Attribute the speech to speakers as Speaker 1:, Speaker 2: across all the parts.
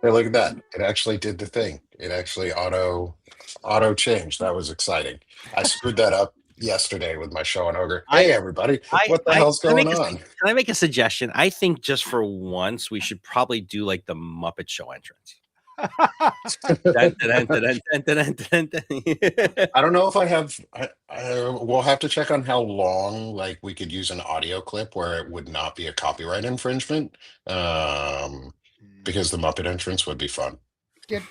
Speaker 1: Hey, look at that. It actually did the thing. It actually auto changed. That was exciting. I screwed that up yesterday with my show on Ogre.
Speaker 2: I
Speaker 1: Hey everybody, what the
Speaker 2: I
Speaker 1: hell's
Speaker 2: can I
Speaker 1: going
Speaker 2: make
Speaker 1: on?
Speaker 2: can I make a suggestion? I think just for once we should probably do like the Muppet Show entrance. Dun, dun, dun, dun, dun, dun, dun, dun, dun.
Speaker 1: I don't know if I have we'll have to check on how long like we could use an audio clip where it would not be a copyright infringement. Um because the Muppet entrance would be fun.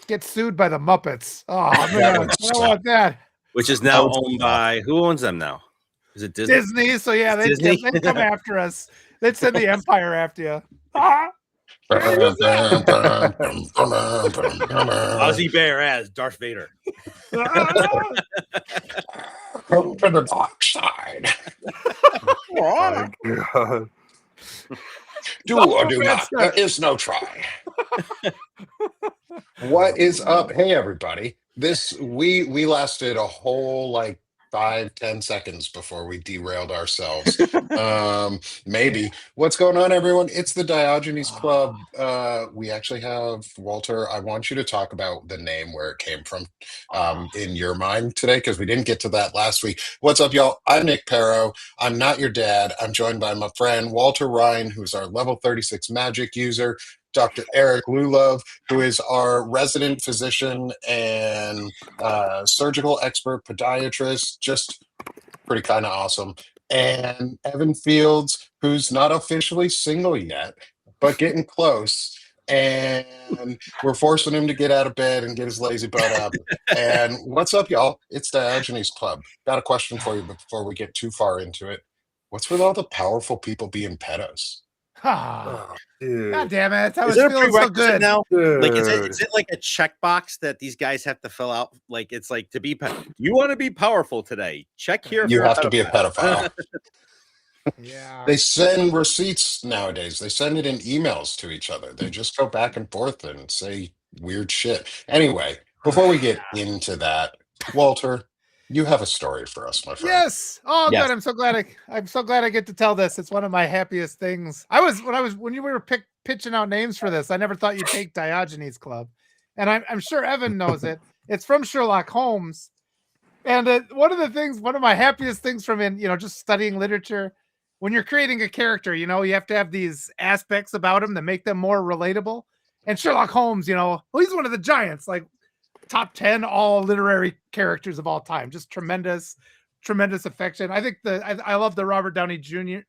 Speaker 3: Get sued by the Muppets. Oh
Speaker 1: That
Speaker 3: man,
Speaker 1: would
Speaker 3: I don't
Speaker 1: suck.
Speaker 3: want that.
Speaker 2: Which is
Speaker 1: That
Speaker 2: now
Speaker 1: would
Speaker 2: owned
Speaker 1: suck.
Speaker 2: by who owns them now? Is it Disney?
Speaker 3: Disney. So yeah,
Speaker 2: It's Disney.
Speaker 3: they'd come after us. They'd send the Empire after you. Ah, who's
Speaker 2: Ozzy Bear as Darth Vader.
Speaker 3: that?
Speaker 1: Come to the dark side.
Speaker 4: My God.
Speaker 1: Do or do not. There is no try. What is up? Hey everybody. This we lasted a whole like 5, 10 seconds before we derailed ourselves. Maybe. What's going on, everyone? It's the Diogenes Club. We actually have Walter. I want you to talk about the name where it came from in your mind today, because we didn't get to that last week. What's up, y'all? I'm Nick Paro. I'm not your dad. I'm joined by my friend Walter Rhein, who's our level 36 magic user. Dr. Eric Lulov, who is our resident physician and surgical expert podiatrist, just pretty kind of awesome. And Evan Fields, who's not officially single yet, but getting close. And we're forcing him to get out of bed and get his lazy butt up. And what's up, y'all? It's Diogenes Club. Got a question for you before we get too far into it. What's with all the powerful people being pedos?
Speaker 3: Ah,
Speaker 4: Oh, dude.
Speaker 3: God damn it! I
Speaker 2: Is
Speaker 3: was
Speaker 2: there a
Speaker 3: feeling so
Speaker 2: prerequisite
Speaker 3: good.
Speaker 2: now? Like, is
Speaker 4: Dude.
Speaker 2: it like a checkbox that these guys have to fill out? Like, it's like to be you want to be powerful today. Check here if
Speaker 1: You
Speaker 2: you're a
Speaker 1: have to be a
Speaker 2: pedophile.
Speaker 1: pedophile.
Speaker 3: Yeah.
Speaker 1: They send receipts nowadays. They send it in emails to each other. They just go back and forth and say weird shit. Anyway, before we get into that, Walter, you have a story for us, my friend.
Speaker 3: Yes. Oh,
Speaker 2: Yes.
Speaker 3: good. I'm so glad I get to tell this. It's one of my happiest things. When you were pitching out names for this, I never thought you'd take Diogenes Club, and I'm sure Evan knows it. It's from Sherlock Holmes, and one of my happiest things from just studying literature. When you're creating a character, you have to have these aspects about him that make them more relatable. And Sherlock Holmes, well, he's one of the giants, like top 10 all literary characters of all time. Just tremendous affection. I think I love the Robert Downey Jr.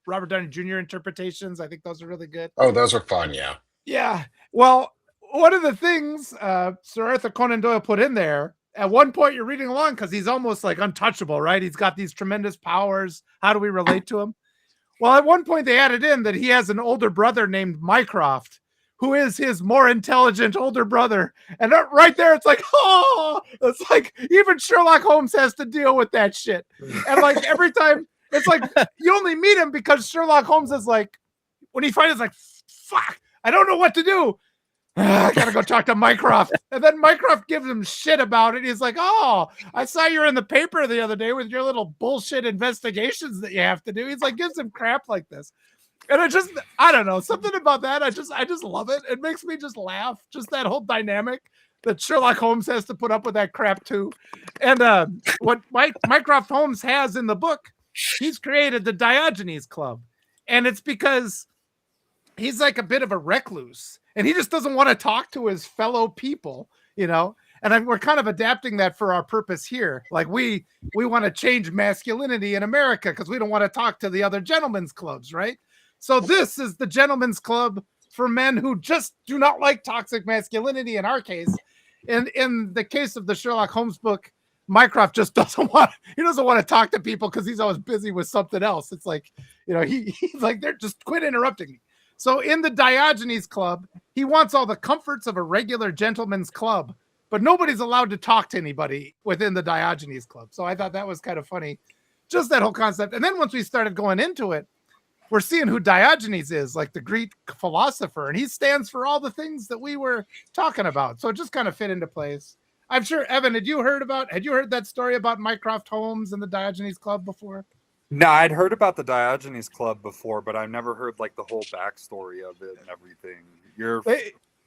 Speaker 3: interpretations. I think those are really good.
Speaker 1: Oh, those are fun, yeah.
Speaker 3: Yeah. Well, one of the things Sir Arthur Conan Doyle put in there, at one point you're reading along because he's almost like untouchable, right? He's got these tremendous powers. How do we relate to him? Well, at one point they added in that he has an older brother named Mycroft, who is his more intelligent older brother. And right there, it's like, oh, it's like even Sherlock Holmes has to deal with that shit. And like every time, it's like you only meet him because Sherlock Holmes is like, when he finds, like, fuck, I don't know what to do. I gotta go talk to Mycroft. And then Mycroft gives him shit about it. He's like, oh, I saw you were in the paper the other day with your little bullshit investigations that you have to do. He's like, gives him crap like this. And I don't know, something about that. I just love it. It makes me just laugh. Just that whole dynamic that Sherlock Holmes has to put up with that crap too. And what Mycroft Holmes has in the book, he's created the Diogenes Club. And it's because he's like a bit of a recluse and he just doesn't want to talk to his fellow people, and we're kind of adapting that for our purpose here. Like we want to change masculinity in America because we don't want to talk to the other gentlemen's clubs, right? So this is the gentlemen's club for men who just do not like toxic masculinity in our case. And in the case of the Sherlock Holmes book, Mycroft just doesn't want to talk to people because he's always busy with something else. It's like, he's like, they're just quit interrupting me. So in the Diogenes Club, he wants all the comforts of a regular gentleman's club, but nobody's allowed to talk to anybody within the Diogenes Club. So I thought that was kind of funny, just that whole concept. And then once we started going into it, we're seeing who Diogenes is, like the Greek philosopher, and he stands for all the things that we were talking about. So it just kind of fit into place. I'm sure, Evan, had you heard that story about Mycroft Holmes and the Diogenes Club before?
Speaker 4: No, I'd heard about the Diogenes Club before, but I've never heard like the whole backstory of it and everything.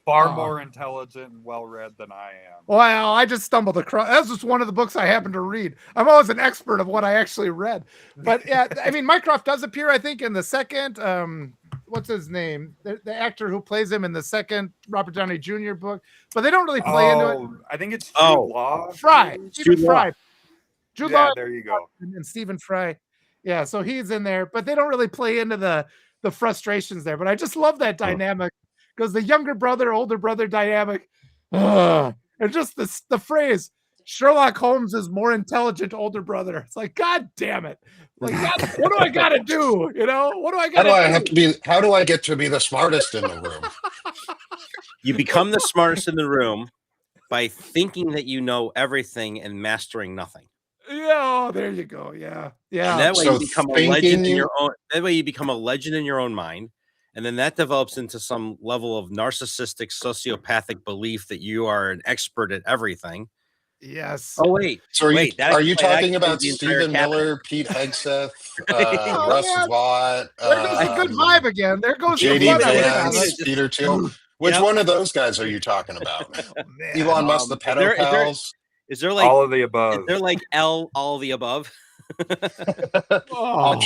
Speaker 4: far
Speaker 3: Oh.
Speaker 4: more intelligent and well-read than I am.
Speaker 3: Well, I just stumbled across. That's just one of the books I happen to read. I'm always an expert of what I actually read. But yeah, I mean, Mycroft does appear, I think, in the second. What's his name? The actor who plays him in the second Robert Downey Jr. book. But they don't really play into it.
Speaker 4: I think it's Jude
Speaker 2: Oh.
Speaker 4: Law.
Speaker 3: Fry,
Speaker 4: maybe?
Speaker 3: Stephen
Speaker 2: Jude Law.
Speaker 3: Fry. Jude
Speaker 4: Yeah,
Speaker 3: Law
Speaker 4: there you go.
Speaker 3: and Stephen Fry. Yeah, so he's in there, but they don't really play into the frustrations there. But I just love that dynamic because the younger brother, older brother dynamic, and just the phrase Sherlock Holmes is more intelligent older brother. It's like, God damn it. Like, God, what do I gotta do? You know, what do I
Speaker 1: How
Speaker 3: gotta
Speaker 1: do
Speaker 3: do?
Speaker 1: I have to be? How do I get to be the smartest in the room?
Speaker 2: You become the smartest in the room by thinking that you know everything and mastering nothing.
Speaker 3: Yeah, oh, there you go. Yeah.
Speaker 2: And
Speaker 3: Yeah.
Speaker 2: that way
Speaker 1: So
Speaker 2: you become a
Speaker 1: thinking
Speaker 2: legend in
Speaker 1: you-
Speaker 2: your own. That way you become a legend in your own mind, and then that develops into some level of narcissistic, sociopathic belief that you are an expert at everything.
Speaker 3: Yes.
Speaker 2: Oh wait,
Speaker 1: So are you
Speaker 2: wait, that
Speaker 1: are you
Speaker 2: explains- that
Speaker 1: talking about
Speaker 2: explains the entire
Speaker 1: Stephen
Speaker 2: cabinet.
Speaker 1: Miller, Pete Hegseth,
Speaker 3: Oh,
Speaker 1: Russ
Speaker 3: yeah.
Speaker 1: Vought,
Speaker 3: There goes the good vibe again. There goes the
Speaker 1: JD
Speaker 3: fun I would have.
Speaker 1: Vance,
Speaker 2: Just-
Speaker 1: Peter Thiel? Which
Speaker 2: Yep.
Speaker 1: one of those guys are you talking about?
Speaker 3: Oh, man.
Speaker 1: Elon Musk, the
Speaker 2: Is there-
Speaker 1: pedo pals?
Speaker 2: Is there like
Speaker 4: All of the above.
Speaker 2: is there like all of the above?
Speaker 3: Oh.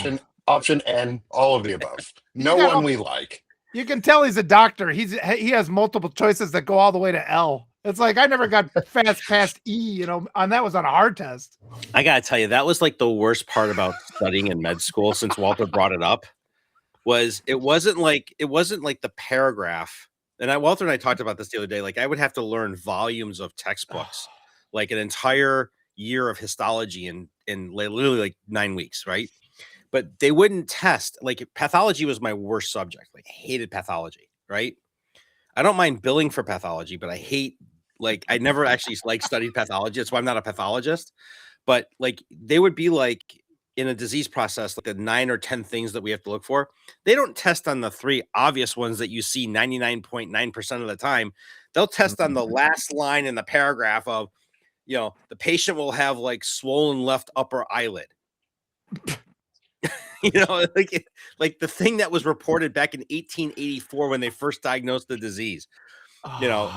Speaker 1: Option N, all of the above. No
Speaker 3: got all-
Speaker 1: one we like.
Speaker 3: You can tell he's a doctor. He has multiple choices that go all the way to L. It's like I never got fast past E, you know, and that was on a hard test.
Speaker 2: I gotta tell you, that was like the worst part about studying in med school. Since Walter brought it up, was it wasn't like the paragraph. And Walter and I talked about this the other day. Like I would have to learn volumes of textbooks, like an entire year of histology in literally like 9 weeks, right? But they wouldn't test. Like pathology was my worst subject. Like I hated pathology, right? I don't mind billing for pathology, but I hate, like, I never actually like studied pathology. That's why I'm not a pathologist. But like they would be like in a disease process, like the 9 or 10 things that we have to look for. They don't test on the 3 obvious ones that you see 99.9% of the time. They'll test on the last line in the paragraph of, you know, the patient will have like swollen left upper eyelid. You know, like the thing that was reported back in 1884 when they first diagnosed the disease. You know,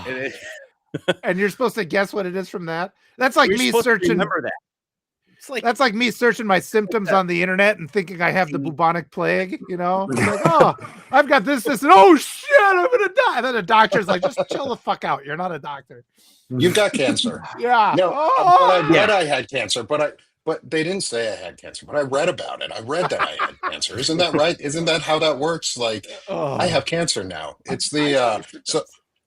Speaker 3: and you're supposed to guess what it is from that. That's like
Speaker 2: you're
Speaker 3: me
Speaker 2: supposed to
Speaker 3: searching.
Speaker 2: remember that. It's like
Speaker 3: That's like me searching my symptoms on the internet and thinking I have the bubonic plague. You know, I'm like, oh, I've got this, and oh shit, I'm gonna die. And then the doctor's like, just chill the fuck out. You're not a doctor.
Speaker 1: You've got cancer.
Speaker 3: Yeah.
Speaker 1: No,
Speaker 3: Oh,
Speaker 1: but I read I had cancer, but they didn't say I had cancer, but I read about it. I read that I had cancer. Isn't that right? Isn't that how that works? Like I have cancer now. It's the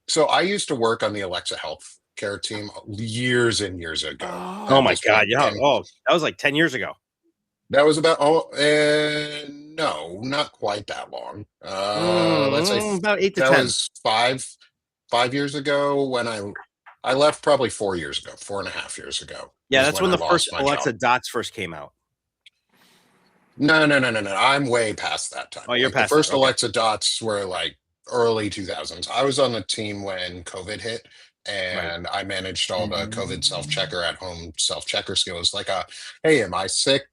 Speaker 1: so I used to work on the Alexa Health Care team years and years ago.
Speaker 2: oh my god, yeah.
Speaker 1: And
Speaker 2: Oh, that was like 10 years ago.
Speaker 1: that was about no, not quite that long. Let's say
Speaker 2: about 8 to
Speaker 1: that
Speaker 2: 10.
Speaker 1: was five years ago when I left, probably 4 years ago, 4.5 years ago.
Speaker 2: Yeah,
Speaker 1: is
Speaker 2: that's when
Speaker 1: I
Speaker 2: the
Speaker 1: lost
Speaker 2: first
Speaker 1: my
Speaker 2: Alexa
Speaker 1: job.
Speaker 2: Dots first came out.
Speaker 1: No. I'm way past that time.
Speaker 2: Oh, you're
Speaker 1: Like,
Speaker 2: past
Speaker 1: the first
Speaker 2: that, okay.
Speaker 1: Alexa Dots were like early 2000s. I was on the team when COVID hit, and I managed all the COVID self-checker at home self-checker skills. Like, hey, am I sick?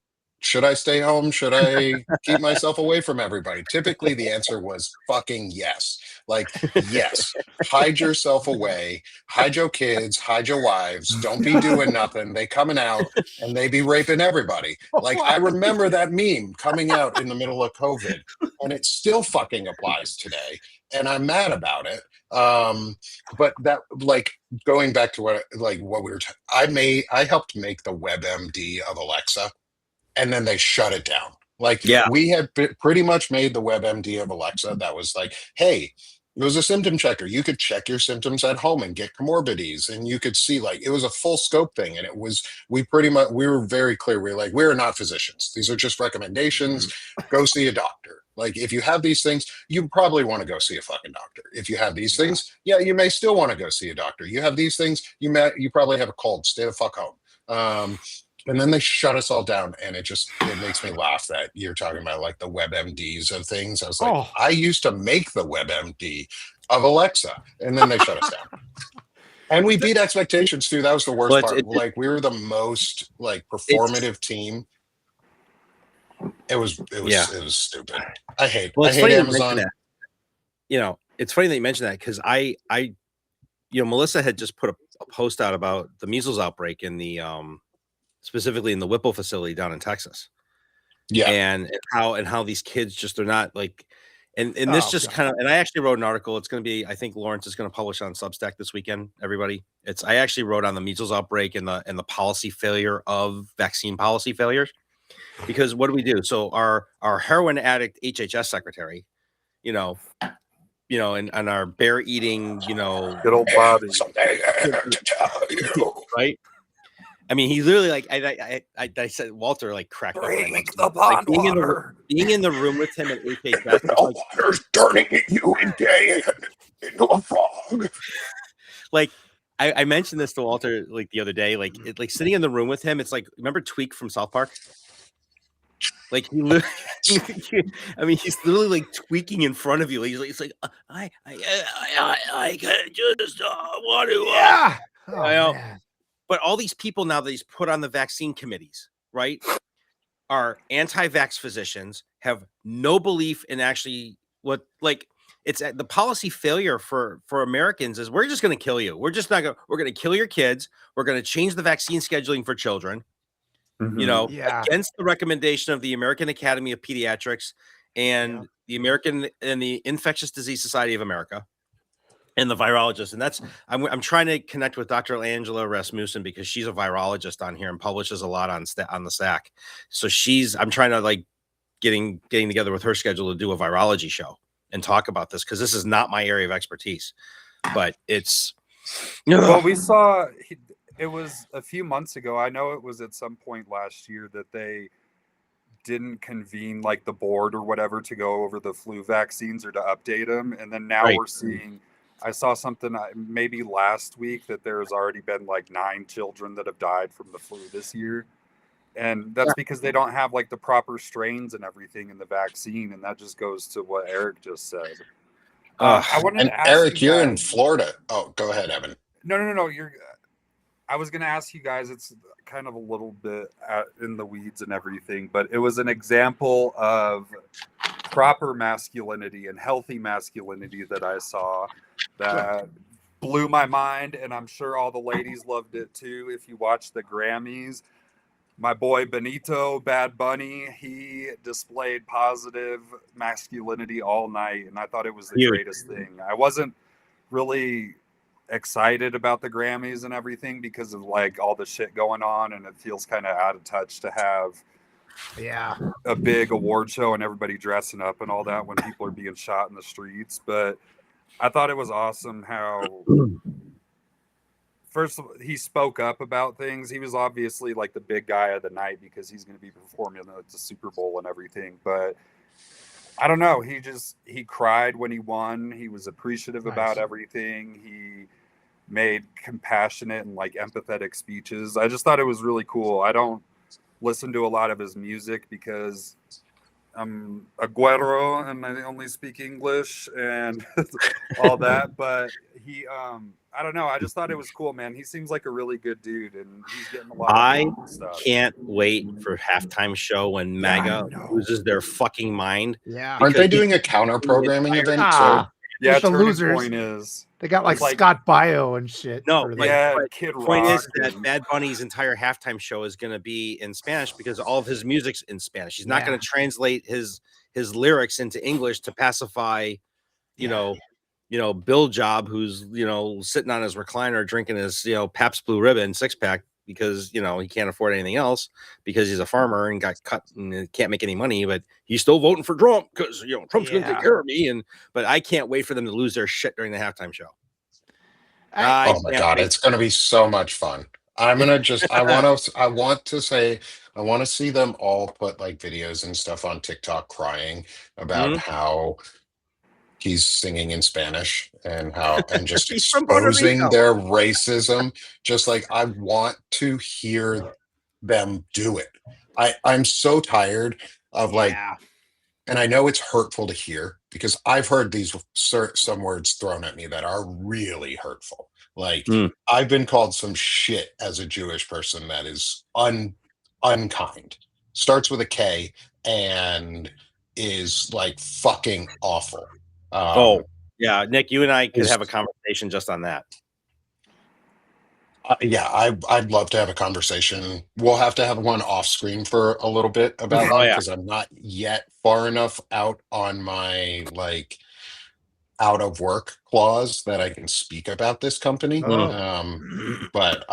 Speaker 1: Should I stay home? Should I keep myself away from everybody? Typically, the answer was fucking yes. Like, yes, hide yourself away, hide your kids, hide your wives. Don't be doing nothing. They coming out and they be raping everybody. Like, I remember that meme coming out in the middle of COVID, and it still fucking applies today. And I'm mad about it. But that, like, going back to what we were, I helped make the WebMD of Alexa, and then they shut it down. Like,
Speaker 2: Yeah.
Speaker 1: we had pretty much made the WebMD of Alexa that was like, hey, it was a symptom checker. You could check your symptoms at home and get comorbidities, and you could see, like, it was a full scope thing. And it was, we were very clear. We were like, we're not physicians. These are just recommendations. Go see a doctor. Like, if you have these things, you probably want to go see a fucking doctor. If you have these things, yeah, you may still want to go see a doctor. You have these things, you probably have a cold. Stay the fuck home. And then they shut us all down, and it makes me laugh that you're talking about like the WebMDs of things. I was like, I used to make the WebMD of Alexa, and then they shut us down. And we beat expectations too. That was the worst part. Like, we were the most like performative team. It was stupid. I hate
Speaker 2: funny you mention
Speaker 1: Amazon.
Speaker 2: that. You know, it's funny that you mentioned that because Melissa had just put a post out about the measles outbreak in the specifically in the Whipple facility down in Texas.
Speaker 1: Yeah.
Speaker 2: And how these kids just are not like, and this just kind of, and I actually wrote an article. It's going to be, I think Lawrence is going to publish on Substack this weekend. Everybody, I actually wrote on the measles outbreak and the policy failure of vaccine policy failures. Because what do we do? So our heroin addict HHS secretary, and our bear eating,
Speaker 4: Good old Bobby.
Speaker 2: right? I mean, he literally like I said Walter like cracked up.
Speaker 4: Drink the pond water.
Speaker 2: Being in the room with him at HHS,
Speaker 1: water's turning you into a frog.
Speaker 2: Like I mentioned this to Walter like the other day, like sitting in the room with him. It's like, remember Tweak from South Park? Like he literally, I mean, he's literally like tweaking in front of you. He's like, I just want to.
Speaker 3: Yeah.
Speaker 2: Man. But all these people now that he's put on the vaccine committees, right, are anti-vax physicians, have no belief in actually what, like, it's the policy failure for Americans is we're just going to kill you. We're just not going. We're going to kill your kids. We're going to change the vaccine scheduling for children. Against the recommendation of the American Academy of Pediatrics and the American and the Infectious Disease Society of America. And the virologist, and that's I'm trying to connect with Dr. Angela Rasmussen because she's a virologist on here and publishes a lot on the SAC. So I'm trying to like getting together with her schedule to do a virology show and talk about this because this is not my area of expertise, but it's.
Speaker 4: Well, we saw it was a few months ago. I know it was at some point last year that they didn't convene like the board or whatever to go over the flu vaccines or to update them, and then now we're seeing. I saw something maybe last week that there's already been like 9 children that have died from the flu this year. And that's because they don't have like the proper strains and everything in the vaccine. And that just goes to what Eric just said. I wanted to ask
Speaker 1: Eric,
Speaker 4: you're
Speaker 1: in Florida. Oh, go ahead, Evan.
Speaker 4: No. I was going to ask you guys, it's kind of a little bit in the weeds and everything, but it was an example of proper masculinity and healthy masculinity that I saw that blew my mind, and I'm sure all the ladies loved it too. If you watch the Grammys, my boy Benito Bad Bunny, he displayed positive masculinity all night, and I thought it was the greatest thing. I wasn't really excited about the Grammys and everything because of like all the shit going on, and it feels kind of out of touch to have a big award show and everybody dressing up and all that when people are being shot in the streets. But I thought it was awesome how first he spoke up about things. He was obviously like the big guy of the night because he's going to be performing at the Super Bowl and everything, but I don't know, he cried when he won. He was appreciative about everything. He made compassionate and like empathetic speeches. I just thought it was really cool. I don't listen to a lot of his music because I'm a güero and I only speak English and all that, but he I don't know, I just thought it was cool, man. He seems like a really good dude and he's getting a lot of stuff.
Speaker 2: Can't wait for halftime show when MAGA loses their fucking mind.
Speaker 1: Aren't they doing a counter programming event?
Speaker 4: Yeah,
Speaker 3: the losers.
Speaker 4: Point is
Speaker 3: they got like Scott Bio and shit.
Speaker 2: No,
Speaker 4: Kid Rock.
Speaker 2: Point is that Bad Bunny's entire halftime show is going to be in Spanish because all of his music's in Spanish. He's not going to translate his lyrics into English to pacify, Bill Job, who's sitting on his recliner drinking his Pabst Blue Ribbon 6-pack because he can't afford anything else because he's a farmer and got cut and can't make any money, but he's still voting for Trump because Trump's going to take care of me. But I can't wait for them to lose their shit during the halftime show.
Speaker 1: Oh my god, it's going to be so much fun. I'm gonna just I want to see them all put like videos and stuff on TikTok crying about how he's singing in Spanish and just exposing their racism. Just like I want to hear them do it. I'm so tired of and I know it's hurtful to hear because I've heard some words thrown at me that are really hurtful. Like I've been called some shit as a Jewish person that is unkind. Starts with a K and is like fucking awful.
Speaker 2: Yeah, Nick, you and I could
Speaker 1: Is-
Speaker 2: have a conversation just on that.
Speaker 1: Yeah, I'd love to have a conversation. We'll have to have one off screen for a little bit about
Speaker 2: Oh,
Speaker 1: one
Speaker 2: yeah.
Speaker 1: because I'm not yet far enough out on my like out of work clause that I can speak about this company.
Speaker 3: Oh.
Speaker 1: But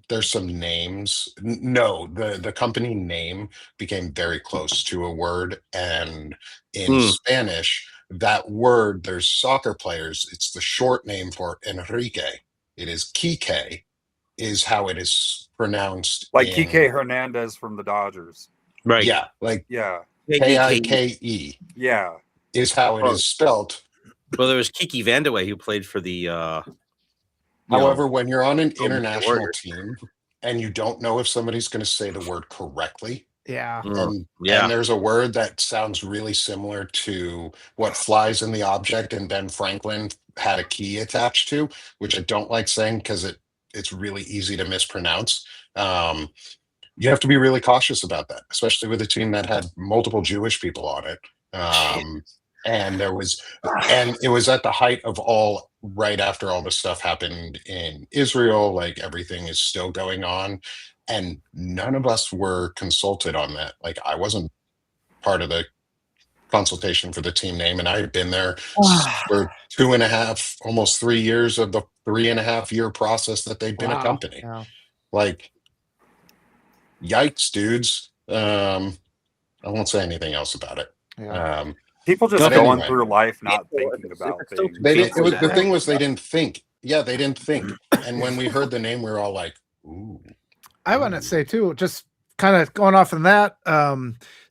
Speaker 1: there's some names. No, the company name became very close to a word, and in
Speaker 2: Mm.
Speaker 1: Spanish, that word, there's soccer players. It's the short name for Enrique. It is Kike, is how it is pronounced
Speaker 4: Like
Speaker 1: in
Speaker 4: Kike Hernandez from the Dodgers.
Speaker 2: Right.
Speaker 1: yeah, like
Speaker 4: Yeah.
Speaker 1: Kike
Speaker 4: Yeah.
Speaker 1: is how it
Speaker 2: Oh.
Speaker 1: is spelled.
Speaker 2: Well, there was Kiki Vandeweghe who played for the.
Speaker 1: However, when you're on an
Speaker 2: Golden State
Speaker 1: international
Speaker 2: Warriors.
Speaker 1: team and you don't know if somebody's going to say the word correctly,
Speaker 3: Yeah.
Speaker 1: and
Speaker 2: Yeah.
Speaker 1: there's a word that sounds really similar to what flies in the object and Ben Franklin had a key attached to, which I don't like saying because it's really easy to mispronounce. You have to be really cautious about that, especially with a team that had multiple Jewish people on it. And it was at the height of all right after all the stuff happened in Israel, like everything is still going on. And none of us were consulted on that. Like I wasn't part of the consultation for the team name, and I had been there for 2.5, almost 3 years of the 3.5 year process that they'd been a company.
Speaker 3: Yeah.
Speaker 1: Like, yikes, dudes. I won't say anything else about it.
Speaker 3: Yeah.
Speaker 4: People just
Speaker 1: But
Speaker 4: going
Speaker 1: anyway.
Speaker 4: through life not
Speaker 2: People-
Speaker 4: thinking about
Speaker 2: it's so
Speaker 4: things.
Speaker 1: They didn't,
Speaker 2: People
Speaker 1: it was the
Speaker 2: that-
Speaker 1: thing was they didn't think. Yeah, they didn't think. And when we heard the name, we were all like, ooh.
Speaker 3: I want to say too, just kind of going off on that,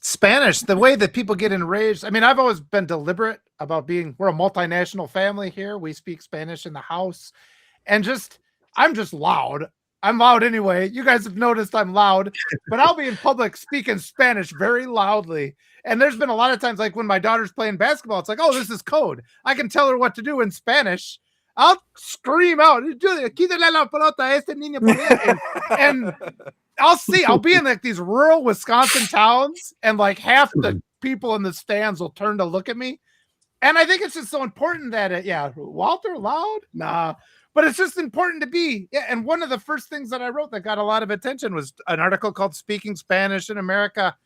Speaker 3: Spanish, the way that people get enraged. I mean, I've always been deliberate about we're a multinational family here. We speak Spanish in the house, and I'm just loud. I'm loud anyway. You guys have noticed I'm loud, but I'll be in public speaking Spanish very loudly. And there's been a lot of times, like when my daughter's playing basketball, it's like, oh, this is code. I can tell her what to do in Spanish. I'll scream out, "Quítale la pelota a este niño por allá." And I'll be in like these rural Wisconsin towns, and like half the people in the stands will turn to look at me. And I think it's just so important that Walter loud? Nah. But it's just important to be. Yeah. And one of the first things that I wrote that got a lot of attention was an article called Speaking Spanish in America,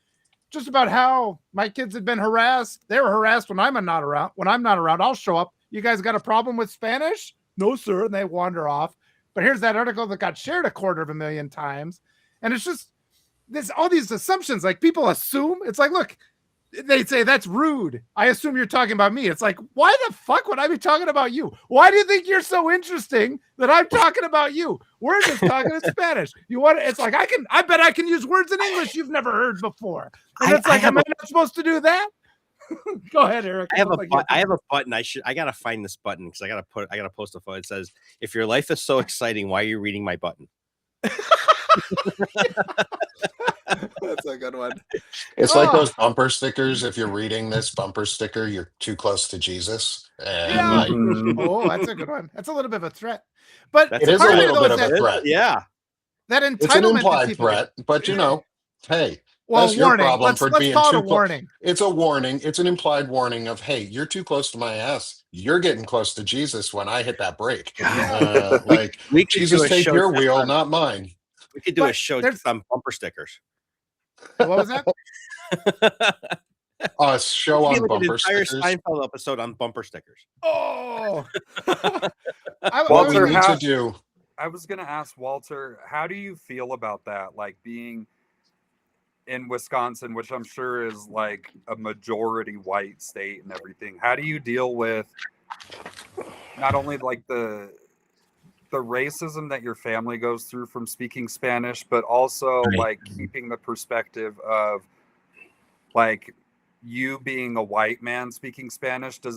Speaker 3: just about how my kids had been harassed. They were harassed when I'm not around. When I'm not around, I'll show up. You guys got a problem with Spanish? No, sir. And they wander off. But here's that article that got shared 250,000 times. And it's just there's all these assumptions. Like people assume. It's like, look, they say that's rude. I assume you're talking about me. It's like, why the fuck would I be talking about you? Why do you think you're so interesting that I'm talking about you? We're just talking in Spanish. You want? It's like I bet I can use words in English you've never heard before. And it's like, am I not supposed to do that? Go ahead, Eric.
Speaker 2: I have a button. I gotta find this button because I gotta post a photo. It says, "If your life is so exciting, why are you reading my button?"
Speaker 3: That's a good one.
Speaker 1: It's like those bumper stickers. If you're reading this bumper sticker, you're too close to Jesus. And
Speaker 3: Yeah.
Speaker 1: like,
Speaker 3: Oh, that's a good one. That's a little bit of a threat. But
Speaker 2: That's
Speaker 1: it is a
Speaker 3: part of it,
Speaker 1: little
Speaker 3: though,
Speaker 1: bit
Speaker 3: is
Speaker 1: of a
Speaker 3: that-
Speaker 1: threat.
Speaker 2: Yeah.
Speaker 3: that
Speaker 1: It's an
Speaker 3: entitlement that
Speaker 1: implied
Speaker 3: people
Speaker 1: threat, but hey,
Speaker 3: well,
Speaker 1: that's your
Speaker 3: warning.
Speaker 1: problem
Speaker 3: Let's
Speaker 1: for
Speaker 3: call
Speaker 1: being
Speaker 3: it
Speaker 1: too
Speaker 3: a
Speaker 1: close.
Speaker 3: warning.
Speaker 1: It's a warning. It's an implied warning of, hey, you're too close to my ass. You're getting close to Jesus when I hit that brake. Like,
Speaker 2: We could do
Speaker 1: Jesus,
Speaker 2: a
Speaker 1: take
Speaker 2: show
Speaker 1: your
Speaker 2: just
Speaker 1: wheel,
Speaker 2: on-
Speaker 1: not mine.
Speaker 2: We could do
Speaker 3: But
Speaker 2: a show
Speaker 3: there's-
Speaker 2: just on bumper stickers.
Speaker 3: What was that?
Speaker 1: A show
Speaker 2: It'd be
Speaker 1: on
Speaker 2: like an
Speaker 1: bumper
Speaker 2: entire
Speaker 1: stickers.
Speaker 2: Seinfeld episode on bumper stickers.
Speaker 3: Oh.
Speaker 1: What
Speaker 4: Walter,
Speaker 1: we need to do.
Speaker 4: I was going to ask Walter, how do you feel about that? Like being in Wisconsin, which I'm sure is like a majority white state and everything. How do you deal with not only like the racism that your family goes through from speaking Spanish, but also like keeping the perspective of like you being a white man speaking Spanish? Do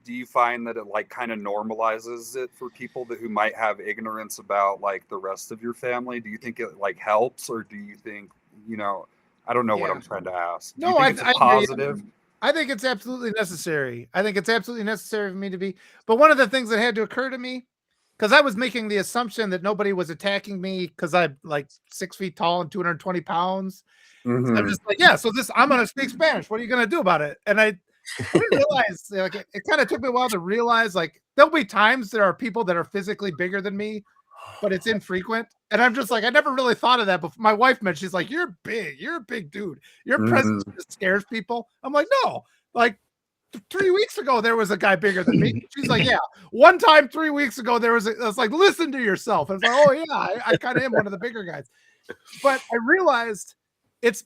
Speaker 4: you find that it like kind of normalizes it for people who might have ignorance about like the rest of your family? Do you think it like helps, or do you think, I don't know what I'm trying to ask. Do you think it's a positive?
Speaker 3: I think it's absolutely necessary. I think it's absolutely necessary for me to be. But one of the things that had to occur to me, because I was making the assumption that nobody was attacking me because I'm like 6 feet tall and 220 pounds. So I'm just like, yeah, so I'm going to speak Spanish. What are you going to do about it? And I didn't realize, like, it kind of took me a while to realize, like, there'll be times there are people that are physically bigger than me, but it's infrequent. And I'm just like, I never really thought of that before. My wife mentioned, she's like, you're big. You're a big dude. Your presence just scares people. I'm like, no, like 3 weeks ago, there was a guy bigger than me. She's like, yeah, one time 3 weeks ago, I was like, listen to yourself. I was like, oh yeah, I kind of am one of the bigger guys. But I realized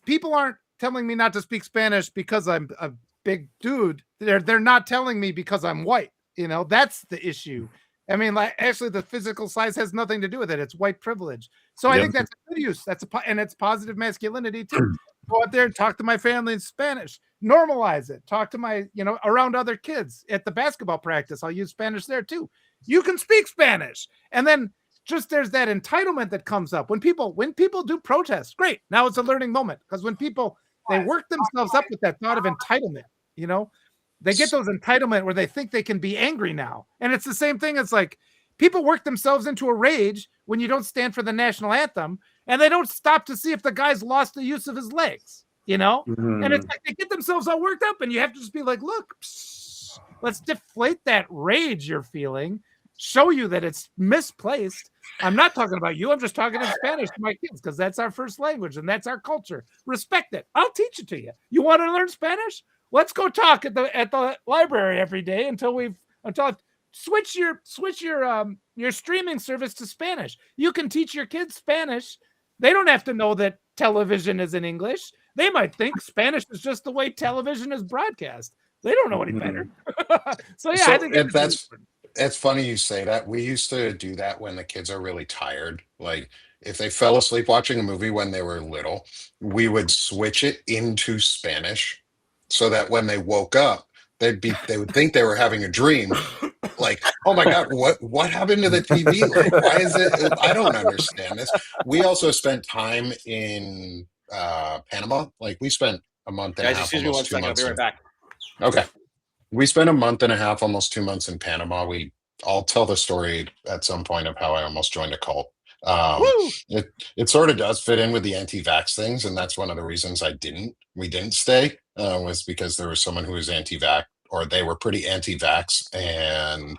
Speaker 3: people aren't telling me not to speak Spanish because I'm a big dude. They're not telling me because I'm white. You know, that's the issue. I mean, like, actually, the physical size has nothing to do with it. It's white privilege. So I think that's a good use. And it's positive masculinity too. Go out there and talk to my family in Spanish. Normalize it. Talk to my, around other kids at the basketball practice. I'll use Spanish there too. You can speak Spanish. And then just there's that entitlement that comes up when people do protest. Great. Now it's a learning moment, because when people, they work themselves up with that thought of entitlement, they get those entitlement where they think they can be angry now. And it's the same thing. It's like people work themselves into a rage when you don't stand for the national anthem, and they don't stop to see if the guy's lost the use of his legs, and it's like they get themselves all worked up, and you have to just be like, look, let's deflate that rage you're feeling, show you that it's misplaced. I'm not talking about you. I'm just talking in Spanish to my kids, because that's our first language and that's our culture. Respect it. I'll teach it to you. You want to learn Spanish? Let's go talk at the library every day until switch your streaming service to Spanish. You can teach your kids Spanish. They don't have to know that television is in English. They might think Spanish is just the way television is broadcast. They don't know any better. I think
Speaker 1: it's funny you say that. We used to do that when the kids are really tired. Like, if they fell asleep watching a movie when they were little, we would switch it into Spanish so that when they woke up, they would think they were having a dream. Like, oh my God, what happened to the TV? Like, why is it? I don't understand this. We also spent time in Panama. Like, we spent a month and a
Speaker 2: Guys,
Speaker 1: half,
Speaker 2: excuse me one
Speaker 1: almost two
Speaker 2: second. I'll
Speaker 1: months.
Speaker 2: be right back.
Speaker 1: Okay. We spent a month and a half, almost 2 months in Panama. I'll tell the story at some point of how I almost joined a cult. It sort of does fit in with the anti-vax things, and that's one of the reasons we didn't stay, was because there was someone who was anti-vax, or they were pretty anti-vax, and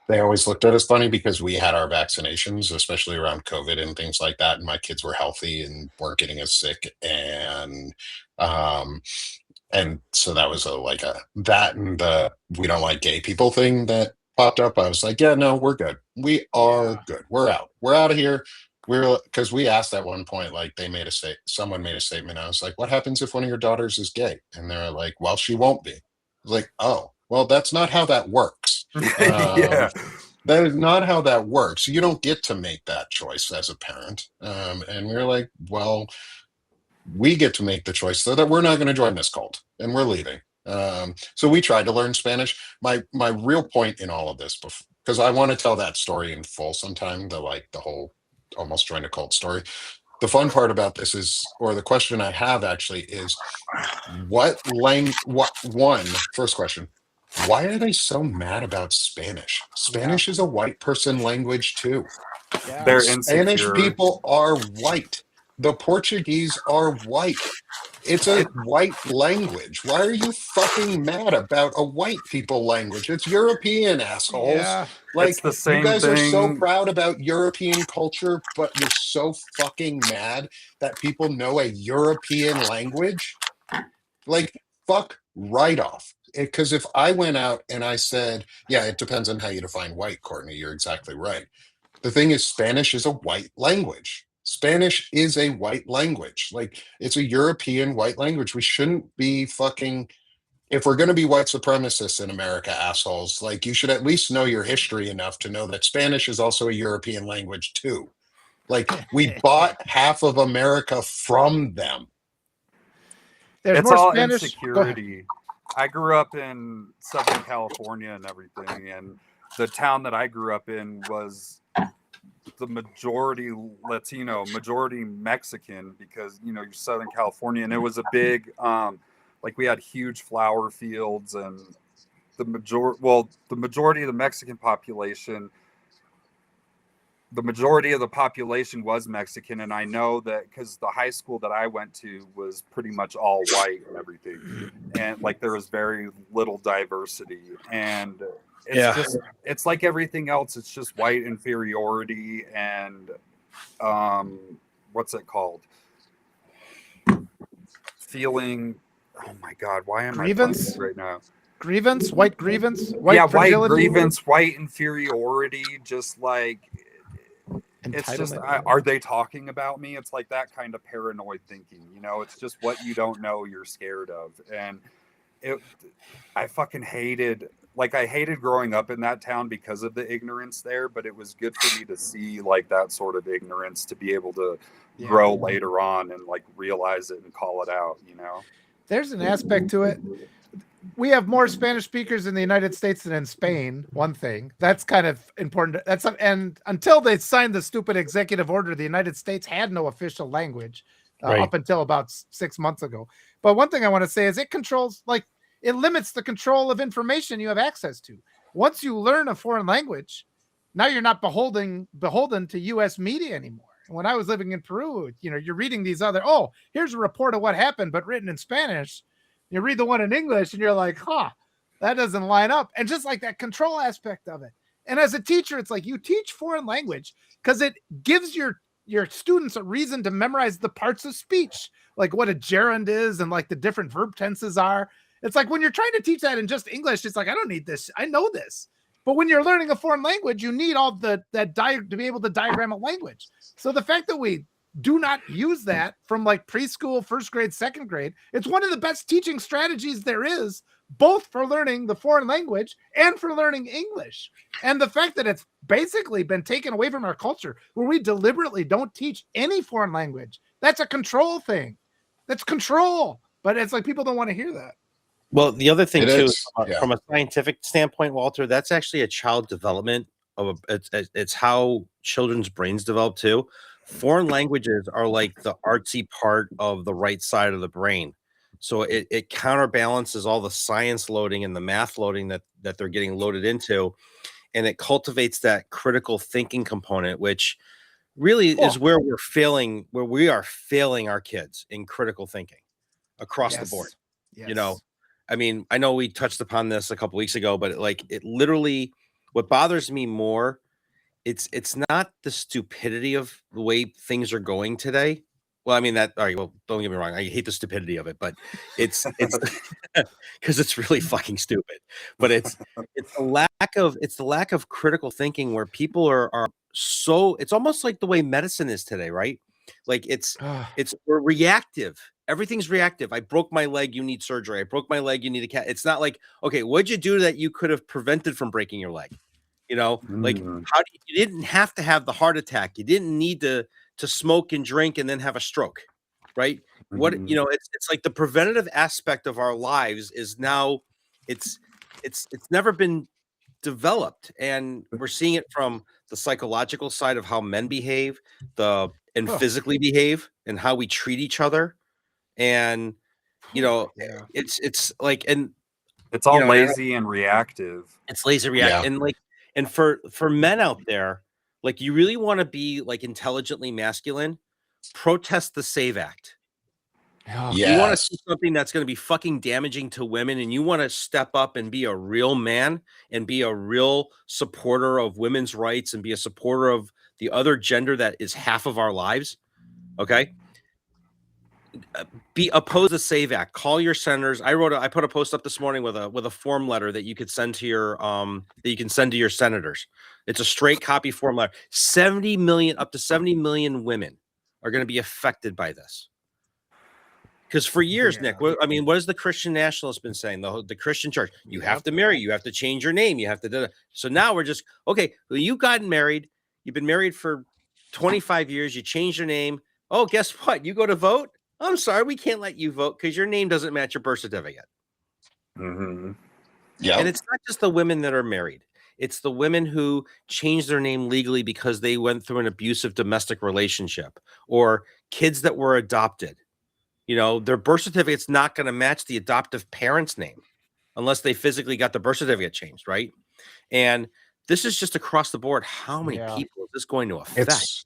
Speaker 1: they always looked at us funny because we had our vaccinations, especially around COVID and things like that, and my kids were healthy and weren't getting as sick, um and so that was that, and the we don't like gay people thing that popped up. I was like, yeah, no, we're good. We are good. We're out. We're out of here. Because we asked at one point, like, someone made a statement. I was like, what happens if one of your daughters is gay? And they're like, well, she won't be. I was like, oh, well, that's not how that works.
Speaker 4: Yeah.
Speaker 1: That is not how that works. You don't get to make that choice as a parent. And we were like, well, we get to make the choice, so that we're not going to join this cult and we're leaving. So we tried to learn Spanish. My real point in all of this, because I want to tell that story in full sometime, the whole almost joined a cult story. The fun part about this is, or the question I have actually is, first question, why are they so mad about Spanish? Spanish is a white person language too.
Speaker 4: They're
Speaker 1: Spanish
Speaker 4: insecure.
Speaker 1: people are white. The Portuguese are white. It's a white language. Why are you fucking mad about a white people language? It's European, assholes.
Speaker 3: Yeah.
Speaker 1: Like,
Speaker 4: It's the same
Speaker 1: you guys are so
Speaker 4: thing.
Speaker 1: proud about European culture, but you're so fucking mad that people know a European language. Like, fuck right off. Because if I went out and I said, yeah, it depends on how you define white, Courtney, you're exactly right. The thing is, Spanish is a white language. Spanish is a white language. Like, it's a European white language. We shouldn't be fucking, if we're going to be white supremacists in America, assholes, like, you should at least know your history enough to know that Spanish is also a European language too. Like, we bought half of America from them.
Speaker 3: There's
Speaker 4: It's
Speaker 3: more
Speaker 4: all
Speaker 3: Spanish.
Speaker 4: insecurity. I grew up in Southern California and everything, and the town that I grew up in was the majority Latino, majority Mexican, because you're Southern California, and it was a big we had huge flower fields, and the majority of the Mexican population the majority of the population was Mexican, and I know that because the high school that I went to was pretty much all white and everything, and like there was very little diversity, and it's like everything else. It's just white inferiority and what's it called? Feeling. Oh my God, why am I
Speaker 3: Grievance?
Speaker 4: right now?
Speaker 3: Grievance, white grievance, white
Speaker 4: Yeah,
Speaker 3: fragility,
Speaker 4: white grievance, white inferiority, just like it's just
Speaker 3: entitlement.
Speaker 4: are they talking about me? It's like that kind of paranoid thinking, you know. It's just what you don't know you're scared of. And I fucking hated, like, I hated growing up in that town because of the ignorance there, but it was good for me to see like that sort of ignorance, to be able to grow later on and like realize it and call it out, you know.
Speaker 3: There's an aspect to it. We have more Spanish speakers in the United States than in Spain. One thing that's kind of important. And until they signed the stupid executive order, the United States had no official language up until about 6 months ago. But one thing I want to say is it controls, like, it limits the control of information you have access to. Once you learn a foreign language, now you're not beholden to U.S. media anymore. When I was living in Peru, you know, you're reading these other, oh, here's a report of what happened, but written in Spanish. You read the one in English and you're like, huh, that doesn't line up. And just like that control aspect of it. And as a teacher, it's like you teach foreign language because it gives your students a reason to memorize the parts of speech, like what a gerund is and like the different verb tenses are. It's like when you're trying to teach that in just English, it's like, I don't need this. I know this. But when you're learning a foreign language, you need all to be able to diagram a language. So the fact that we do not use that from like preschool, first grade, second grade, it's one of the best teaching strategies there is, both for learning the foreign language and for learning English. And the fact that it's basically been taken away from our culture, where we deliberately don't teach any foreign language, that's a control thing. That's control. But it's like people don't want to hear that.
Speaker 2: Well, the other thing too,
Speaker 1: Yeah.
Speaker 2: from a scientific standpoint, Walter, that's actually a child development it's how children's brains develop too. Foreign languages are like the artsy part of the right side of the brain. So it counterbalances all the science loading and the math loading that they're getting loaded into. And it cultivates that critical thinking component, which really is where we are failing our kids in critical thinking across the board. You know, I mean, I know we touched upon this a couple weeks ago, but it literally, what bothers me more, it's not the stupidity of the way things are going today. Well, I mean all right, well, don't get me wrong, I hate the stupidity of it, but it's because it's really fucking stupid. But it's the lack of critical thinking, where people are so, it's almost like the way medicine is today, right? Like we're reactive. Everything's reactive. I broke my leg, you need surgery. I broke my leg, you need a cat. It's not like, okay, what'd you do that you could have prevented from breaking your leg? You know, like you didn't have to have the heart attack. You didn't need to smoke and drink and then have a stroke, right? What, you know, it's like the preventative aspect of our lives is now it's never been developed, and we're seeing it from the psychological side of how men behave, and physically behave, and how we treat each other. And you know, it's like, and
Speaker 4: it's all lazy and reactive.
Speaker 2: It's lazy react, and like, and for men out there, like, you really want to be like intelligently masculine, protest the Save Act. You want to see something that's going to be fucking damaging to women, and you want to step up and be a real man and be a real supporter of women's rights and be a supporter of the other gender that is half of our lives. Okay. Be opposed to Save Act. Call your senators. I put a post up this morning with a form letter that you could send to your senators. It's a straight copy form letter. 70 million, up to 70 million women are going to be affected by this. Because for years, Nick, what has the Christian nationalists been saying? The Christian church, you have to marry, you have to change your name, you have to do that. So now we're just, okay, well, you've gotten married, you've been married for 25 years, you changed your name. Oh, guess what? You go to vote? I'm sorry, we can't let you vote because your name doesn't match your birth certificate. Yeah. And it's not just the women that are married. It's the women who changed their name legally because they went through an abusive domestic relationship, or kids that were adopted. You know, their birth certificate's not going to match the adoptive parent's name unless they physically got the birth certificate changed, right? And this is just across the board. How many people is this going to affect?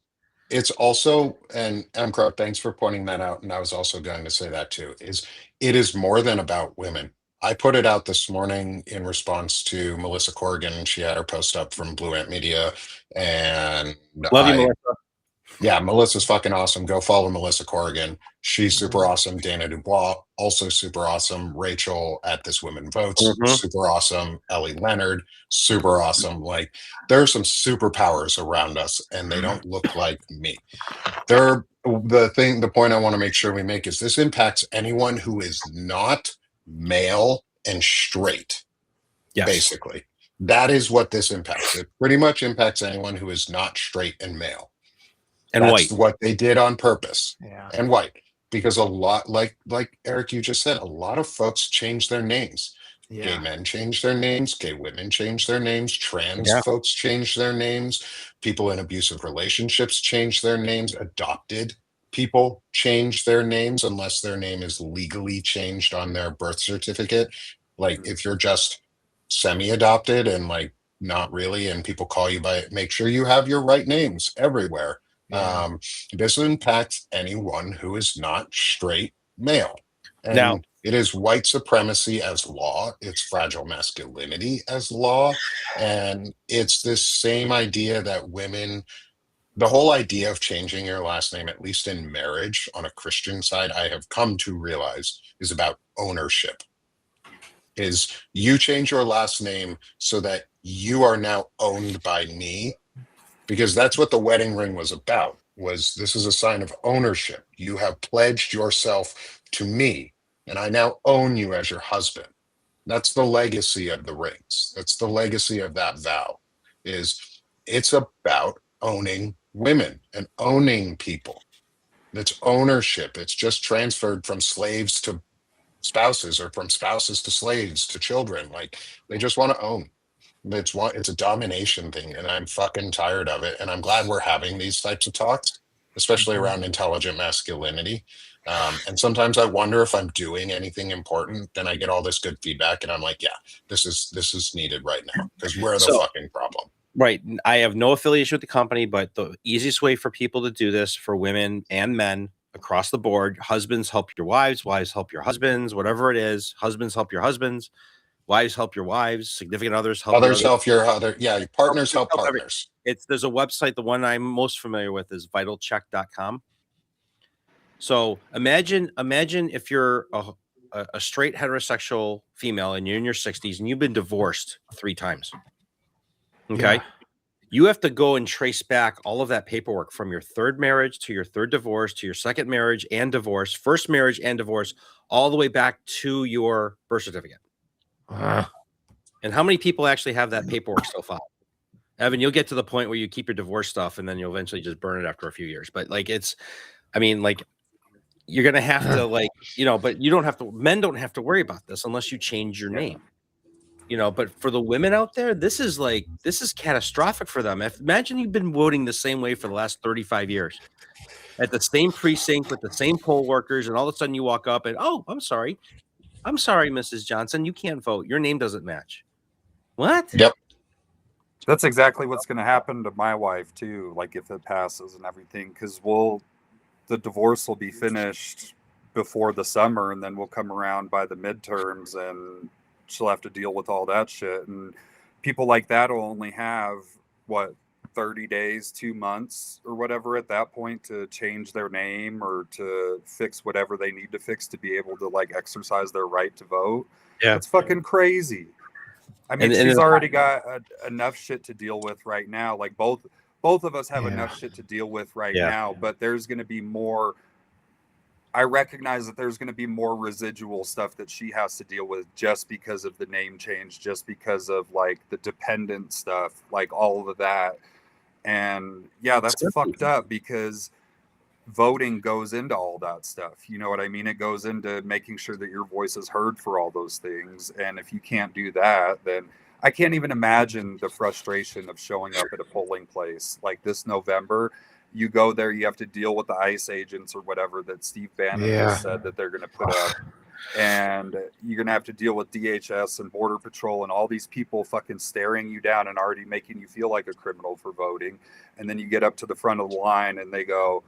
Speaker 1: It's also, and Crow, thanks for pointing that out. And I was also going to say that too, is it is more than about women. I put it out this morning in response to Melissa Corrigan. She had her post up from Blue Ant Media, and
Speaker 2: Love you, Melissa.
Speaker 1: yeah, Melissa's fucking awesome. Go follow Melissa Corrigan. She's super awesome. Dana Dubois, also super awesome. Rachel at This Women Votes, super awesome. Ellie Leonard, super awesome. Like, there are some superpowers around us, and they don't look like me. The point I want to make sure we make is this impacts anyone who is not male and straight.
Speaker 2: Yes.
Speaker 1: Basically. That is what this impacts. It pretty much impacts anyone who is not straight and male.
Speaker 2: And
Speaker 1: That's
Speaker 2: white.
Speaker 1: what they did on purpose.
Speaker 3: Yeah.
Speaker 1: And white. Because a lot, like Eric, you just said, a lot of folks change their names.
Speaker 3: Yeah.
Speaker 1: Gay men change their names. Gay women change their names. Trans folks change their names. People in abusive relationships change their names. Adopted people change their names unless their name is legally changed on their birth certificate. Like, if you're just semi-adopted and like not really, and people call you by it, make sure you have your right names everywhere.
Speaker 3: Yeah.
Speaker 1: This impacts anyone who is not straight male. And
Speaker 2: Now,
Speaker 1: it is white supremacy as law. It's fragile masculinity as law. And it's this same idea that women, the whole idea of changing your last name, at least in marriage on a Christian side, I have come to realize is about ownership. Is you change your last name so that you are now owned by me, because that's what the wedding ring was about. Was this is a sign of ownership. You have pledged yourself to me, and I now own you as your husband. That's the legacy of the rings. That's the legacy of that vow. It's about owning women and owning people. It's ownership. It's just transferred from slaves to spouses, or from spouses to slaves to children. Like, they just want to own. It's a domination thing, and I'm fucking tired of it. And I'm glad we're having these types of talks, especially around intelligent masculinity. And sometimes I wonder if I'm doing anything important. Then I get all this good feedback, and I'm like, yeah, this is needed right now, because we're the fucking problem.
Speaker 2: Right. I have no affiliation with the company, but the easiest way for people to do this, for women and men across the board: husbands help your wives, wives help your husbands, whatever it is. Husbands help your husbands, wives help your wives, significant others help
Speaker 1: your other, yeah, partners help partners.
Speaker 2: There's a website, the one I'm most familiar with is vitalcheck.com. So imagine if you're a straight heterosexual female and you're in your 60s and you've been divorced 3 times. Okay. Yeah. You have to go and trace back all of that paperwork from your 3rd marriage to your 3rd divorce to your 2nd marriage and divorce, 1st marriage and divorce, all the way back to your birth certificate. And how many people actually have that paperwork still filed? Evan, you'll get to the point where you keep your divorce stuff and then you'll eventually just burn it after a few years. But like, you're going to have to but you don't have to, men don't have to worry about this unless you change your name. But for the women out there, this is catastrophic for them. Imagine you've been voting the same way for the last 35 years at the same precinct with the same poll workers, and all of a sudden you walk up and, oh, I'm sorry, Mrs. Johnson, you can't vote. Your name doesn't match. What?
Speaker 1: Yep.
Speaker 4: That's exactly what's going to happen to my wife too. Like, if it passes and everything, because the divorce will be finished before the summer, and then we'll come around by the midterms, and she'll have to deal with all that shit. And people like that will only have 30 days, 2 months or whatever at that point to change their name or to fix whatever they need to fix to be able to exercise their right to vote. Yeah, it's fucking crazy. I mean, she's already got enough shit to deal with right now. Like, both of us have enough shit to deal with right now, but there's going to be more. I recognize that there's going to be more residual stuff that she has to deal with just because of the name change, just because of the dependent stuff, all of that. And yeah, that's fucked up, because voting goes into all that stuff. You know what I mean? It goes into making sure that your voice is heard for all those things. And if you can't do that, then I can't even imagine the frustration of showing up at a polling place like this November. You go there, you have to deal with the ICE agents or whatever that Steve Bannon just said that they're going to put up. and you're going to have to deal with DHS and Border Patrol and all these people fucking staring you down and already making you feel like a criminal for voting. And then you get up to the front of the line and they go,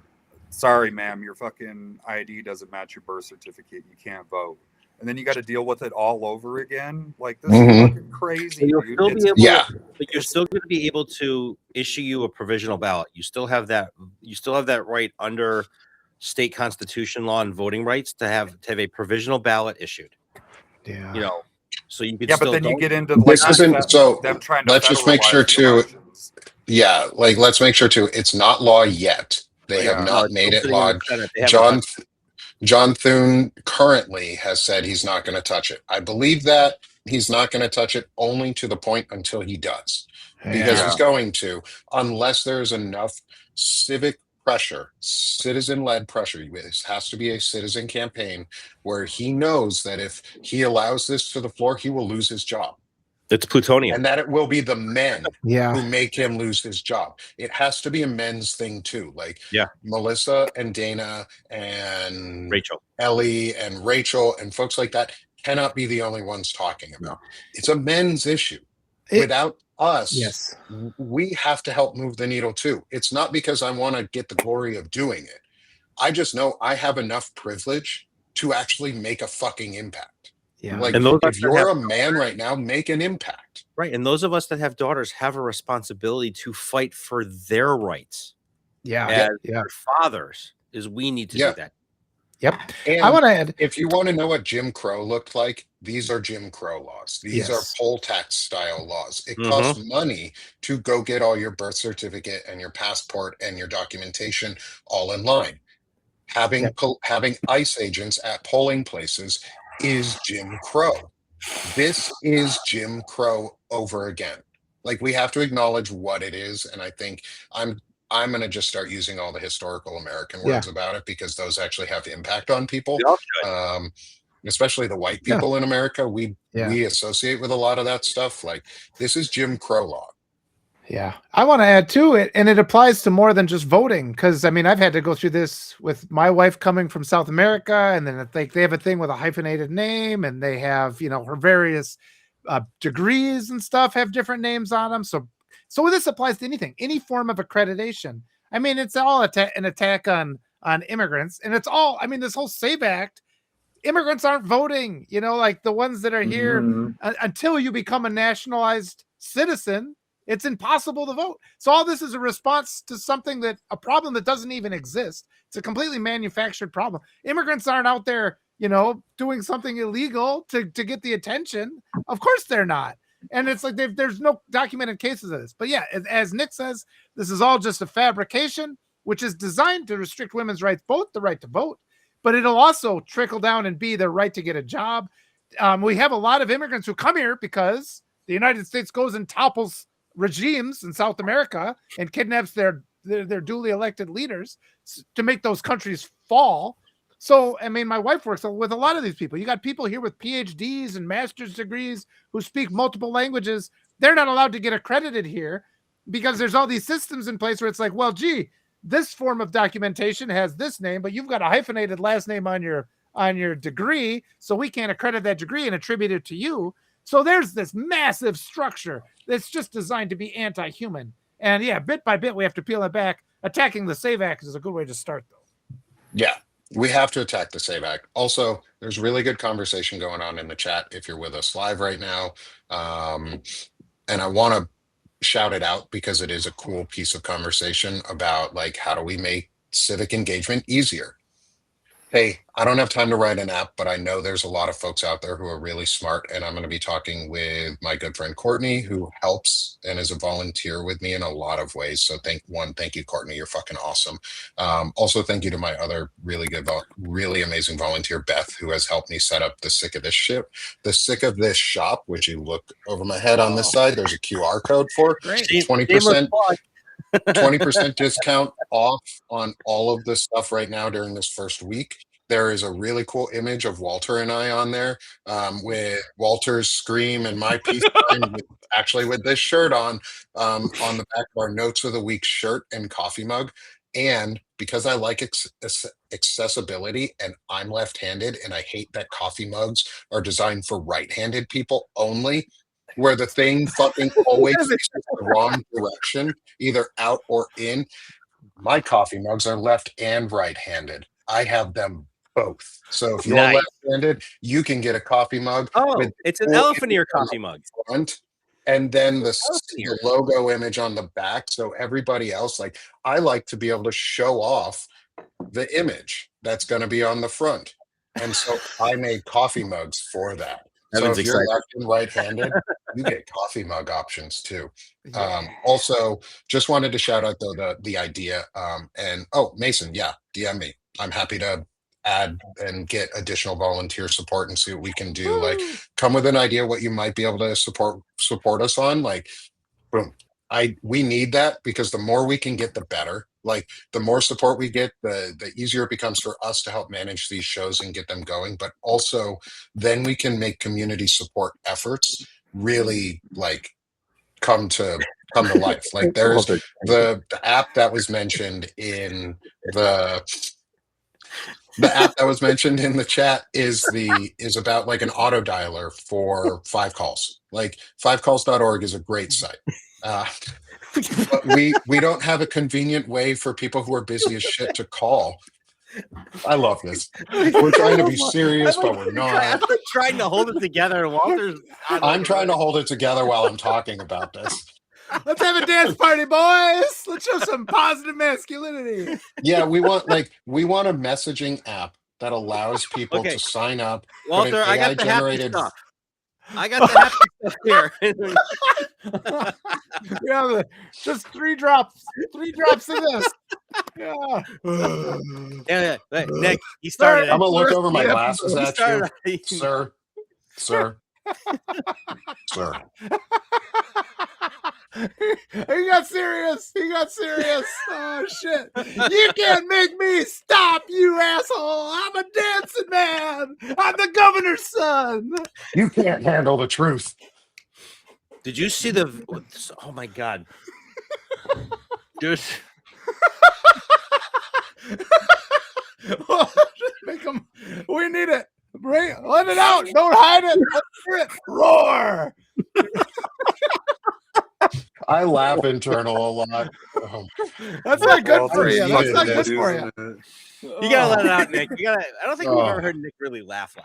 Speaker 4: sorry, ma'am, your fucking ID doesn't match your birth certificate. You can't vote. And then you got to deal with it all over again. Like, this is fucking crazy, dude.
Speaker 2: But you're still going to be able to issue you a provisional ballot. You still have that right under state constitution law and voting rights to have a provisional ballot issued.
Speaker 3: Yeah.
Speaker 2: You know, so you could.
Speaker 4: Yeah,
Speaker 2: still
Speaker 4: but then you
Speaker 2: vote.
Speaker 4: get into
Speaker 1: This
Speaker 4: like
Speaker 1: isn't so.
Speaker 4: them trying to
Speaker 1: Let's just make sure
Speaker 4: federalize the
Speaker 1: to.
Speaker 4: elections.
Speaker 1: Yeah, like let's make sure too. It's not law yet. They
Speaker 4: Yeah.
Speaker 1: have
Speaker 2: No,
Speaker 1: not
Speaker 2: it's
Speaker 1: made
Speaker 2: still
Speaker 1: it
Speaker 2: sitting in
Speaker 1: law.
Speaker 2: the Senate. They haven't touched it.
Speaker 1: John Thune currently has said he's not going to touch it. I believe that he's not going to touch it only to the point until he does, because
Speaker 4: Yeah.
Speaker 1: he's going to, unless there's enough civic pressure, citizen-led pressure. This has to be a citizen campaign where he knows that if he allows this to the floor, he will lose his job.
Speaker 2: It's plutonium.
Speaker 1: And that it will be the men
Speaker 3: Yeah.
Speaker 1: who make him lose his job. It has to be a men's thing too. Like
Speaker 2: Yeah.
Speaker 1: Melissa and Dana and
Speaker 2: Rachel.
Speaker 1: Ellie and Rachel and folks like that cannot be the only ones talking about. It's a men's issue. Without us,
Speaker 3: Yes.
Speaker 1: we have to help move the needle too. It's not because I want to get the glory of doing it. I just know I have enough privilege to actually make a fucking impact.
Speaker 3: Yeah.
Speaker 1: Like,
Speaker 2: And those
Speaker 1: if
Speaker 2: that
Speaker 1: you're
Speaker 2: have-
Speaker 1: a man right now, make an impact.
Speaker 2: Right. And those of us that have daughters have a responsibility to fight for their rights.
Speaker 3: Yeah.
Speaker 2: As
Speaker 3: Yeah.
Speaker 2: their fathers, is we need to
Speaker 1: Yeah.
Speaker 2: do that.
Speaker 3: Yep.
Speaker 1: And
Speaker 3: I want to add.
Speaker 1: if you want to know what Jim Crow looked like, these are Jim Crow laws. These are
Speaker 3: Yes.
Speaker 1: poll tax style laws. It
Speaker 2: Mhm.
Speaker 1: costs money to go get all your birth certificate and your passport and your documentation all in line. Having ICE agents at polling places is Jim Crow. This is Jim Crow over again. Like, we have to acknowledge what it is, and I think I'm going to just start using all the historical American words about it, because those actually have impact on people.
Speaker 2: We all should.
Speaker 1: Especially the white people in America. We associate with a lot of that stuff. Like, this is Jim Crow law.
Speaker 3: Yeah. I want to add to it, and it applies to more than just voting, because I mean, I've had to go through this with my wife coming from South America, and then they have a thing with a hyphenated name, and they have, you know, her various degrees and stuff have different names on them. So this applies to anything, any form of accreditation. I mean, it's all an attack on immigrants, and it's all, I mean, this whole SAVE Act, immigrants aren't voting, you know, like the ones that are here until you become a nationalized citizen. It's impossible to vote. So all this is a response to a problem that doesn't even exist. It's a completely manufactured problem. Immigrants aren't out there, you know, doing something illegal to get the attention. Of course they're not. And it's like there's no documented cases of this. But yeah, as Nick says, this is all just a fabrication, which is designed to restrict women's rights, both the right to vote, but it'll also trickle down and be their right to get a job. We have a lot of immigrants who come here because the United States goes and topples regimes in South America and kidnaps their duly elected leaders to make those countries fall. So, I mean, my wife works with a lot of these people. You got people here with PhDs and master's degrees who speak multiple languages. They're not allowed to get accredited here because there's all these systems in place where it's like, well, gee, this form of documentation has this name, but you've got a hyphenated last name on your degree, so we can't accredit that degree and attribute it to you. So there's this massive structure that's just designed to be anti-human. And yeah, bit by bit, we have to peel it back. Attacking the SAVE Act is a good way to start, though.
Speaker 1: Yeah, we have to attack the SAVE Act. Also, there's really good conversation going on in the chat if you're with us live right now. And I want to shout it out because it is a cool piece of conversation about, like, how do we make civic engagement easier? Hey, I don't have time to write an app, but I know there's a lot of folks out there who are really smart. And I'm going to be talking with my good friend Courtney, who helps and is a volunteer with me in a lot of ways. So thank you, Courtney. You're fucking awesome. Also, thank you to my other really good, really amazing volunteer, Beth, who has helped me set up the Sick of This shop, which you look over my head on this side. There's a QR code for.
Speaker 3: Great.
Speaker 1: 20%. 20% discount off on all of this stuff right now during this first week. There is a really cool image of Walter and I on there, with Walter's scream and my peace sign, with this shirt on the back of our Notes of the Week shirt and coffee mug. And because I like accessibility and I'm left-handed and I hate that coffee mugs are designed for right-handed people only, where the thing fucking always faces the wrong direction, either out or in. My coffee mugs are left and right-handed. I have them both. So if you're
Speaker 2: Nice.
Speaker 1: left-handed, you can get a coffee mug
Speaker 2: Oh,
Speaker 1: with
Speaker 2: it's an
Speaker 1: full
Speaker 2: elephant ear
Speaker 1: image on
Speaker 2: coffee mug.
Speaker 1: the front and then the
Speaker 2: Elephant ear.
Speaker 1: logo image on the back. So everybody else, like I like to be able to show off the image that's going to be on the front. And so I made coffee mugs for that. So
Speaker 2: Evan's
Speaker 1: if you're
Speaker 2: excited.
Speaker 1: left and right-handed, you get coffee mug options too.
Speaker 3: Yeah.
Speaker 1: Also, just wanted to shout out though the idea. And oh, Mason, yeah, DM me. I'm happy to add and get additional volunteer support and see what we can do. Like, come with an idea what you might be able to support us on. Like, boom. We need that because the more we can get, the better. Like the more support we get, the easier it becomes for us to help manage these shows and get them going. But also, then we can make community support efforts really like come to life. Like there's the app that was mentioned in the app that was mentioned in the chat is about like an auto dialer for 5calls. Like 5calls.org is a great site. But we don't have a convenient way for people who are busy as shit to call. I love this. We're trying to be serious, but we're
Speaker 2: I'm
Speaker 1: not.
Speaker 2: like trying to hold it together, and Walter's.
Speaker 1: I'm trying to hold it together while I'm talking about this.
Speaker 3: Let's have a dance party, boys. Let's show some positive masculinity.
Speaker 1: Yeah, we want a messaging app that allows people
Speaker 2: Okay.
Speaker 1: to sign up.
Speaker 2: Walter, I got the happy
Speaker 1: AI-generated
Speaker 2: stuff. I got the happy stuff here.
Speaker 3: Yeah, just 3 drops. 3 drops of this. Yeah.
Speaker 2: Yeah. Hey, Nick, he started.
Speaker 1: I'm gonna look over my
Speaker 3: Yeah,
Speaker 1: glasses
Speaker 2: He
Speaker 1: at you,
Speaker 2: started.
Speaker 1: sir. Sir.
Speaker 3: He got serious. Oh shit. You can't make me stop, you asshole. I'm a dancing man. I'm the governor's son.
Speaker 1: You can't handle the truth.
Speaker 2: Did you see the? Oh my god, dude!
Speaker 3: Make him. We need it. Let it out. Don't hide it. Let's hear it. Roar.
Speaker 1: I laugh internal a lot. Oh.
Speaker 3: That's not good
Speaker 4: Well,
Speaker 3: for you.
Speaker 1: you
Speaker 3: That's
Speaker 1: did
Speaker 3: not
Speaker 1: this,
Speaker 3: good for you.
Speaker 2: You gotta let it out, Nick. You gotta. I don't think we've ever heard Nick really laugh.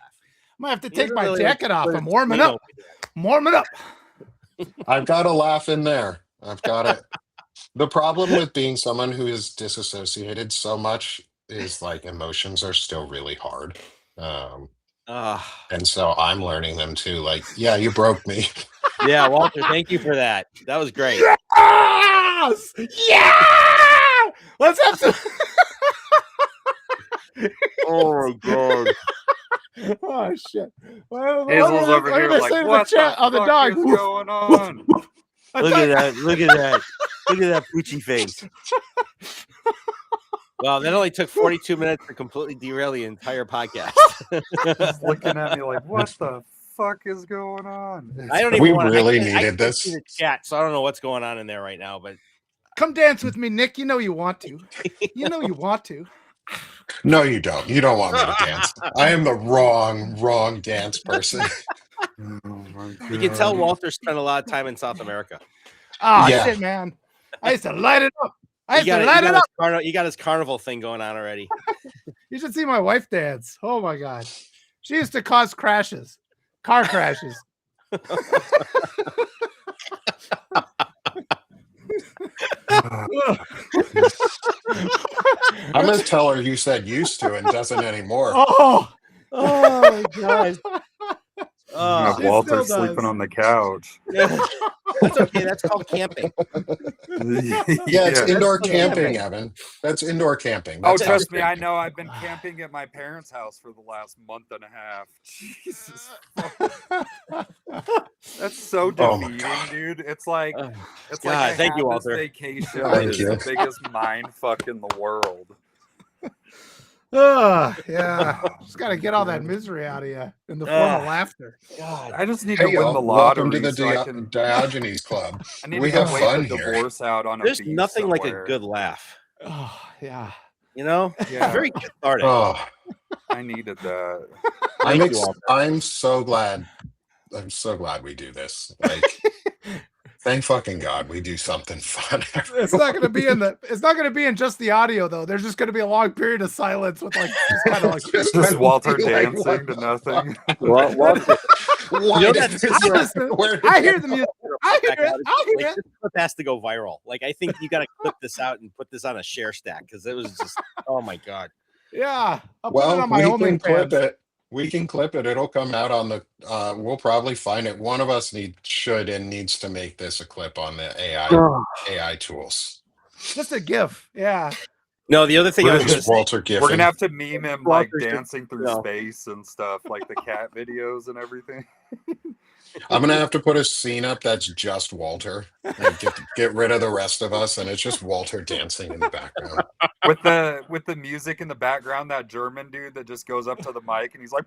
Speaker 3: Might have to
Speaker 2: He
Speaker 3: take
Speaker 2: doesn't
Speaker 3: my
Speaker 2: really
Speaker 3: jacket off. I'm warming
Speaker 2: You
Speaker 3: up.
Speaker 2: know.
Speaker 3: Warming up.
Speaker 1: I've got to laugh in there. I've got it. The problem with being someone who is disassociated so much is like emotions are still really hard. And so I'm learning them too. Like, yeah, you broke me.
Speaker 2: Yeah, Walter, thank you for that. That was great.
Speaker 3: Yes! Yeah! Let's have some.
Speaker 2: Oh my god.
Speaker 3: Oh shit! Well,
Speaker 4: Hazel's
Speaker 3: what
Speaker 4: over
Speaker 3: did
Speaker 4: here
Speaker 3: they
Speaker 4: like,
Speaker 3: say to
Speaker 4: what
Speaker 3: the chat?
Speaker 4: the
Speaker 3: Oh, the
Speaker 4: fuck
Speaker 3: dog.
Speaker 4: is going on?
Speaker 2: Look at that. Look at that. Look at that poochy face. Well, that only took 42 minutes to completely derail the entire podcast.
Speaker 4: He's looking at me like, what the fuck is going on?
Speaker 2: I don't even
Speaker 1: We
Speaker 2: want
Speaker 1: really
Speaker 2: I
Speaker 1: needed
Speaker 2: can't
Speaker 1: this.
Speaker 2: see the chat, so I don't know what's going on in there right now. But
Speaker 3: Come dance with me, Nick. You know you want to. You know you want to.
Speaker 1: No, you don't. You don't want me to dance. I am the wrong dance person.
Speaker 4: Oh my
Speaker 2: you can tell
Speaker 4: God.
Speaker 2: Walter spent a lot of time in South America.
Speaker 3: Oh
Speaker 1: Yeah.
Speaker 3: shit, man! I used to light it up.
Speaker 2: You got his carnival thing going on already.
Speaker 3: You should see my wife dance. Oh my god, she used to cause crashes, car crashes.
Speaker 1: I'm gonna tell her you said used to and doesn't anymore.
Speaker 3: Oh
Speaker 2: my god.
Speaker 4: Have
Speaker 3: She
Speaker 4: Walter
Speaker 3: still does.
Speaker 4: sleeping on the couch.
Speaker 2: That's okay. That's called camping.
Speaker 1: Yeah, it's indoor camping, Evan. That's indoor camping.
Speaker 4: Oh,
Speaker 1: That's
Speaker 4: trust me,
Speaker 1: camping.
Speaker 4: I know. I've been camping at my parents' house for the last month and a half. Jesus. That's so
Speaker 1: Oh my
Speaker 4: defeating,
Speaker 1: God.
Speaker 4: dude. It's like
Speaker 2: God,
Speaker 4: I
Speaker 2: thank you,
Speaker 4: had this
Speaker 2: Walter.
Speaker 4: vacation.
Speaker 1: Thank
Speaker 4: It's
Speaker 1: you.
Speaker 4: the biggest mind fuck in the world.
Speaker 3: Yeah. Just got to get all that misery out of you in the form of laughter.
Speaker 2: God.
Speaker 4: I just need
Speaker 1: Hey,
Speaker 4: to win
Speaker 1: y'all,
Speaker 4: the
Speaker 1: welcome
Speaker 4: lottery
Speaker 1: to the
Speaker 4: so I can.
Speaker 1: Diogenes Club.
Speaker 4: I need
Speaker 1: We
Speaker 4: to go
Speaker 1: have
Speaker 4: wait
Speaker 1: fun
Speaker 4: the
Speaker 1: here.
Speaker 4: divorce out on a
Speaker 2: There's
Speaker 4: beach
Speaker 2: nothing like a
Speaker 4: somewhere.
Speaker 2: good laugh.
Speaker 3: Oh, yeah.
Speaker 2: You know,
Speaker 4: Yeah.
Speaker 2: very cathartic.
Speaker 1: Oh,
Speaker 4: I needed that.
Speaker 2: Thank you, Walter.
Speaker 1: I'm so glad. I'm so glad we do this. Like, thank fucking God we do something fun.
Speaker 3: It's not going to be it's not going to be in just the audio though. There's just going to be a long period of silence with like just kind of like
Speaker 1: Just
Speaker 4: Just
Speaker 1: gonna
Speaker 4: Walter
Speaker 1: be like,
Speaker 4: dancing
Speaker 1: what
Speaker 4: to
Speaker 1: the
Speaker 4: nothing.
Speaker 2: Well, Walter,
Speaker 1: Why
Speaker 2: You know,
Speaker 1: did
Speaker 2: that's-
Speaker 1: this
Speaker 3: I
Speaker 1: happen?
Speaker 3: listen.
Speaker 1: Where did
Speaker 3: I
Speaker 1: it
Speaker 3: hear the music. I hear it. I hear
Speaker 2: like,
Speaker 3: it.
Speaker 2: this clip has to go viral. Like, I think you got to clip this out and put this on a share stack because it was just, oh my God.
Speaker 3: Yeah. I'll put it
Speaker 1: Well,
Speaker 3: on my
Speaker 1: we can clip
Speaker 3: OnlyFans.
Speaker 1: it. We can clip it. It'll come out on the. We'll probably find it. One of us needs to make this a clip on the AI tools.
Speaker 3: Just a GIF. Yeah.
Speaker 2: No, the other thing I was going to
Speaker 1: Just
Speaker 2: say,
Speaker 1: Walter
Speaker 4: We're
Speaker 1: Giffen.
Speaker 4: gonna have to meme him like
Speaker 2: Walter's just,
Speaker 4: dancing through
Speaker 2: you know.
Speaker 4: space and stuff, like the cat videos and everything.
Speaker 1: I'm gonna have to put a scene up that's just Walter. Like get rid of the rest of us, and it's just Walter dancing in the background.
Speaker 4: With the music in the background, that German dude that just goes up to the mic and he's like,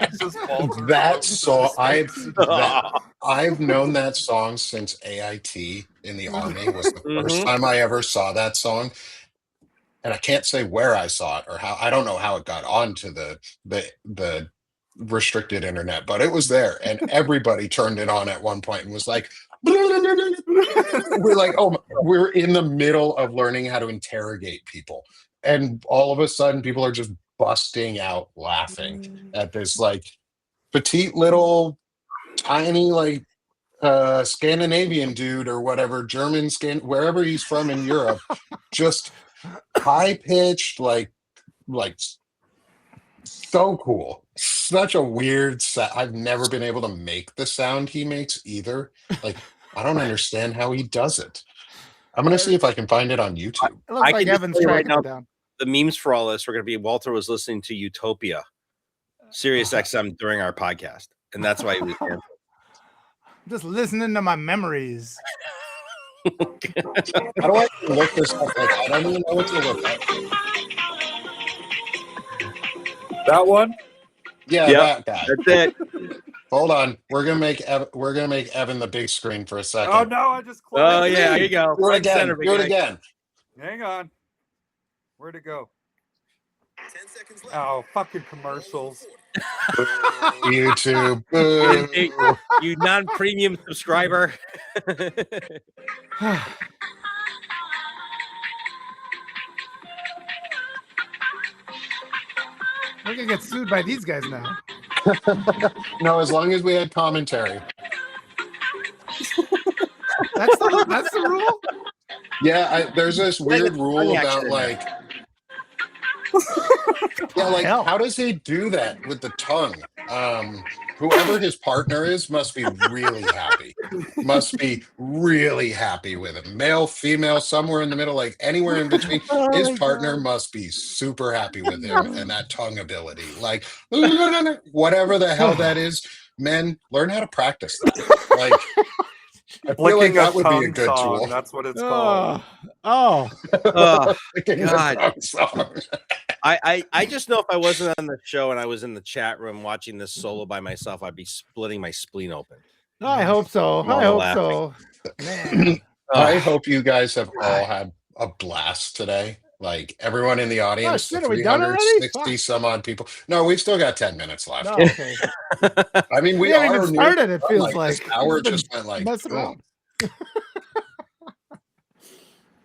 Speaker 4: it's just Walter
Speaker 1: That
Speaker 4: floating
Speaker 1: song,
Speaker 4: through space.
Speaker 1: I've known that song since AIT in the Army was the first time I ever saw that song. And I can't say where I saw it or how. I don't know how it got onto the restricted internet, but it was there, and everybody turned it on at one point and was like, we're like, oh, we're in the middle of learning how to interrogate people, and all of a sudden people are just busting out laughing at this like petite little tiny like Scandinavian dude or whatever, wherever he's from in Europe, just high pitched like so cool. Such a weird sound. I've never been able to make the sound he makes either. Like, I don't understand how he does it. I'm gonna see if I can find it on YouTube.
Speaker 3: It looks
Speaker 2: I
Speaker 3: like
Speaker 2: can just
Speaker 3: Evan's
Speaker 2: tell you right
Speaker 3: tracking
Speaker 2: now-
Speaker 3: it down.
Speaker 2: The memes for all this were going to be Walter was listening to Utopia, Sirius XM during our podcast. And that's why he was dancing.
Speaker 3: Just listening to my memories.
Speaker 1: How do I look this up? Like, I don't even know what to look up.
Speaker 4: That one?
Speaker 1: Yeah,
Speaker 2: Yep.
Speaker 1: that guy.
Speaker 2: That's it.
Speaker 1: Hold on. We're gonna make Evan the big screen for a second.
Speaker 4: Oh no, I just closed
Speaker 2: Oh, yeah. Here you go.
Speaker 1: Do it
Speaker 2: Front
Speaker 1: again.
Speaker 2: center, big
Speaker 1: Do it
Speaker 2: guy.
Speaker 1: again.
Speaker 4: Hang on. Where'd it go?
Speaker 5: 10 seconds left.
Speaker 4: Oh, fucking commercials.
Speaker 1: YouTube. Boo.
Speaker 2: Hey, you non-premium subscriber.
Speaker 3: We're gonna get sued by these guys now.
Speaker 1: No, as long as we had commentary.
Speaker 3: That's the rule.
Speaker 1: Yeah, there's this weird
Speaker 2: tongue
Speaker 1: rule
Speaker 2: action
Speaker 1: about
Speaker 2: in
Speaker 1: like, yeah, like
Speaker 3: Hell.
Speaker 1: how does he do that with the tongue? Whoever his partner is must be really happy. Must be really happy with him. Male, female, somewhere in the middle, like anywhere in between. His partner must be super happy with him and that tongue ability. Like whatever the hell that is, men learn how to practice that. Like I feel like
Speaker 4: Flicking a
Speaker 1: that would be a
Speaker 4: tongue
Speaker 1: good
Speaker 4: song.
Speaker 1: tool.
Speaker 4: That's what it's called.
Speaker 3: Oh,
Speaker 2: Oh,
Speaker 1: Flicking a
Speaker 2: God.
Speaker 1: tongue song.
Speaker 2: I just know if I wasn't on the show and I was in the chat room watching this solo by myself, I'd be splitting my spleen open.
Speaker 3: I hope so. I
Speaker 2: All
Speaker 3: hope so. Man.
Speaker 1: I hope you guys have all had a blast today. Like everyone in the audience,
Speaker 3: shit,
Speaker 1: the
Speaker 3: are we done already?
Speaker 1: 360 some odd people. No, we've still got 10 minutes left.
Speaker 3: No, okay.
Speaker 1: I mean,
Speaker 3: We
Speaker 1: we
Speaker 3: haven't
Speaker 1: are
Speaker 3: even
Speaker 1: near-
Speaker 3: started. It feels like
Speaker 1: this hour
Speaker 3: We've been
Speaker 1: just went like
Speaker 3: messing
Speaker 1: boom.
Speaker 3: around.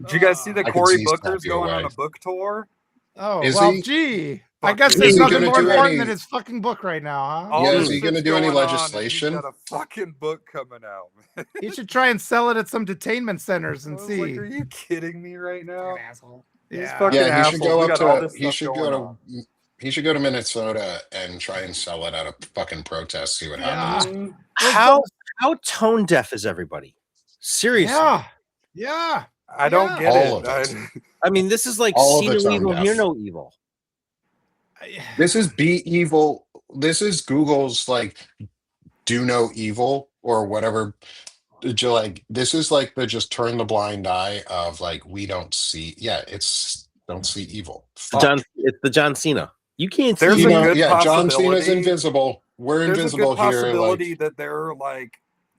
Speaker 4: Did you guys see that
Speaker 1: I can
Speaker 4: Cory
Speaker 1: see
Speaker 4: Booker's
Speaker 1: Snappy
Speaker 4: going
Speaker 1: away.
Speaker 4: on a book tour?
Speaker 3: Oh,
Speaker 1: Is
Speaker 3: well,
Speaker 1: he?
Speaker 3: gee. I
Speaker 4: Fuck,
Speaker 3: guess
Speaker 4: is
Speaker 3: there's
Speaker 1: he
Speaker 3: nothing
Speaker 1: gonna
Speaker 3: more
Speaker 1: do
Speaker 3: important
Speaker 1: any-
Speaker 3: than his fucking book right now, huh?
Speaker 4: All
Speaker 1: Yeah,
Speaker 4: this
Speaker 1: is he
Speaker 4: shit's
Speaker 1: gonna do any
Speaker 4: going on, and
Speaker 1: legislation?
Speaker 4: He's got a fucking book coming out.
Speaker 3: He should try and sell it at some detainment centers
Speaker 4: I
Speaker 3: and
Speaker 4: was
Speaker 3: see.
Speaker 4: like, are you kidding me right now?
Speaker 3: Asshole.
Speaker 4: He's
Speaker 3: Yeah.
Speaker 4: fucking
Speaker 1: Yeah, he should
Speaker 4: assholes.
Speaker 1: go
Speaker 4: We
Speaker 1: up
Speaker 4: got all
Speaker 1: to
Speaker 4: this
Speaker 1: he
Speaker 4: stuff
Speaker 1: should
Speaker 4: going
Speaker 1: go
Speaker 4: on.
Speaker 1: to he should go to Minnesota and try and sell it at a fucking protest, see what happens.
Speaker 4: Mm,
Speaker 2: How tone deaf is everybody? Seriously.
Speaker 3: Yeah. Yeah.
Speaker 4: I don't
Speaker 3: Yeah.
Speaker 4: get
Speaker 1: All
Speaker 4: it.
Speaker 1: of it.
Speaker 2: I mean, this is like
Speaker 1: All of
Speaker 2: see no
Speaker 1: it's on
Speaker 2: evil,
Speaker 1: deaf.
Speaker 2: hear no evil.
Speaker 1: This is be evil. This is Google's like do no evil or whatever. Did you like this is like the just turn the blind eye of like we don't see. Yeah, it's don't see evil. Fuck.
Speaker 2: It's the John Cena. You can't
Speaker 4: There's
Speaker 2: see
Speaker 1: You
Speaker 4: a
Speaker 1: know,
Speaker 4: good
Speaker 1: yeah, John Cena's
Speaker 4: possibility-
Speaker 1: invisible. We're
Speaker 4: There's a
Speaker 1: invisible
Speaker 4: good
Speaker 1: here.
Speaker 4: possibility
Speaker 1: Like
Speaker 4: that they're like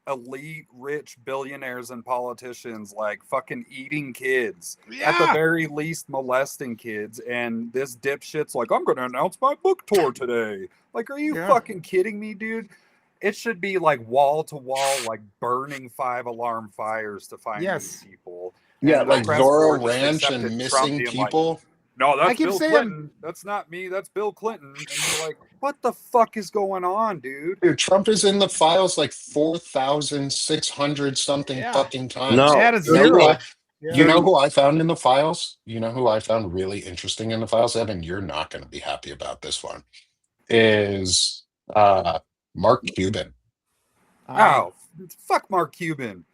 Speaker 4: elite rich billionaires and politicians like fucking eating kids,
Speaker 3: Yeah.
Speaker 4: at the very least molesting kids, and this dipshit's like, I'm gonna announce my book tour today. Like, are you fucking kidding me, dude? It should be like wall to wall, like burning 5-alarm fires to find these people.
Speaker 1: Yeah,
Speaker 4: And the
Speaker 1: like
Speaker 4: press
Speaker 1: Zorro
Speaker 4: corps just
Speaker 1: Ranch
Speaker 4: accepted
Speaker 1: and
Speaker 4: Trump
Speaker 1: missing
Speaker 4: being like,
Speaker 1: people.
Speaker 4: no,
Speaker 3: I
Speaker 4: that's
Speaker 3: keep
Speaker 4: Bill
Speaker 3: saying-
Speaker 4: Clinton. That's not me. That's Bill Clinton. And you're like, what the fuck is going on, dude?
Speaker 1: Dude, Trump is in the files like 4,600 something fucking times.
Speaker 2: No,
Speaker 3: That is
Speaker 1: You know who
Speaker 3: zero.
Speaker 1: I- You know who I found in the files? You know who I found really interesting in the files, Evan? You're not going to be happy about this one. Is Mark Cuban.
Speaker 4: Oh, fuck Mark Cuban.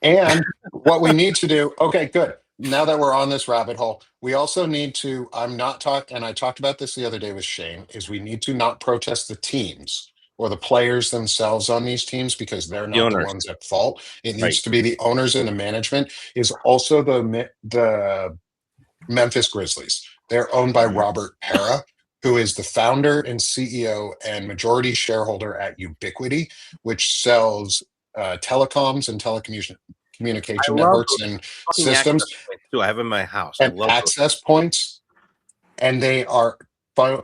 Speaker 1: And what we need to do, okay, good. Now that we're on this rabbit hole, we also need to, and I talked about this the other day with Shane, is we need to not protest the teams or the players themselves on these teams because they're not the
Speaker 2: owners.
Speaker 1: ones at fault. It needs
Speaker 2: Right.
Speaker 1: to be the owners and the management. Is also the Memphis Grizzlies. They're owned by Robert Pera, who is the founder and CEO and majority shareholder at Ubiquity, which sells telecoms and communication networks and systems
Speaker 2: I have in my house.
Speaker 1: and
Speaker 2: I love
Speaker 1: access points, and they are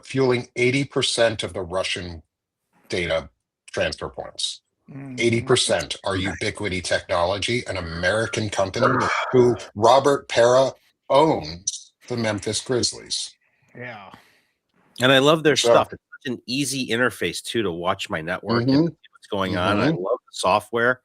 Speaker 1: fueling 80% of the Russian data transfer points. 80% are Ubiquity Technology, an American company who Robert Pera owns the Memphis Grizzlies.
Speaker 3: Yeah.
Speaker 2: And I love their
Speaker 1: So-
Speaker 2: stuff. It's such an easy interface too to watch my network and
Speaker 1: Mhm.
Speaker 2: see what's going on. I love the software.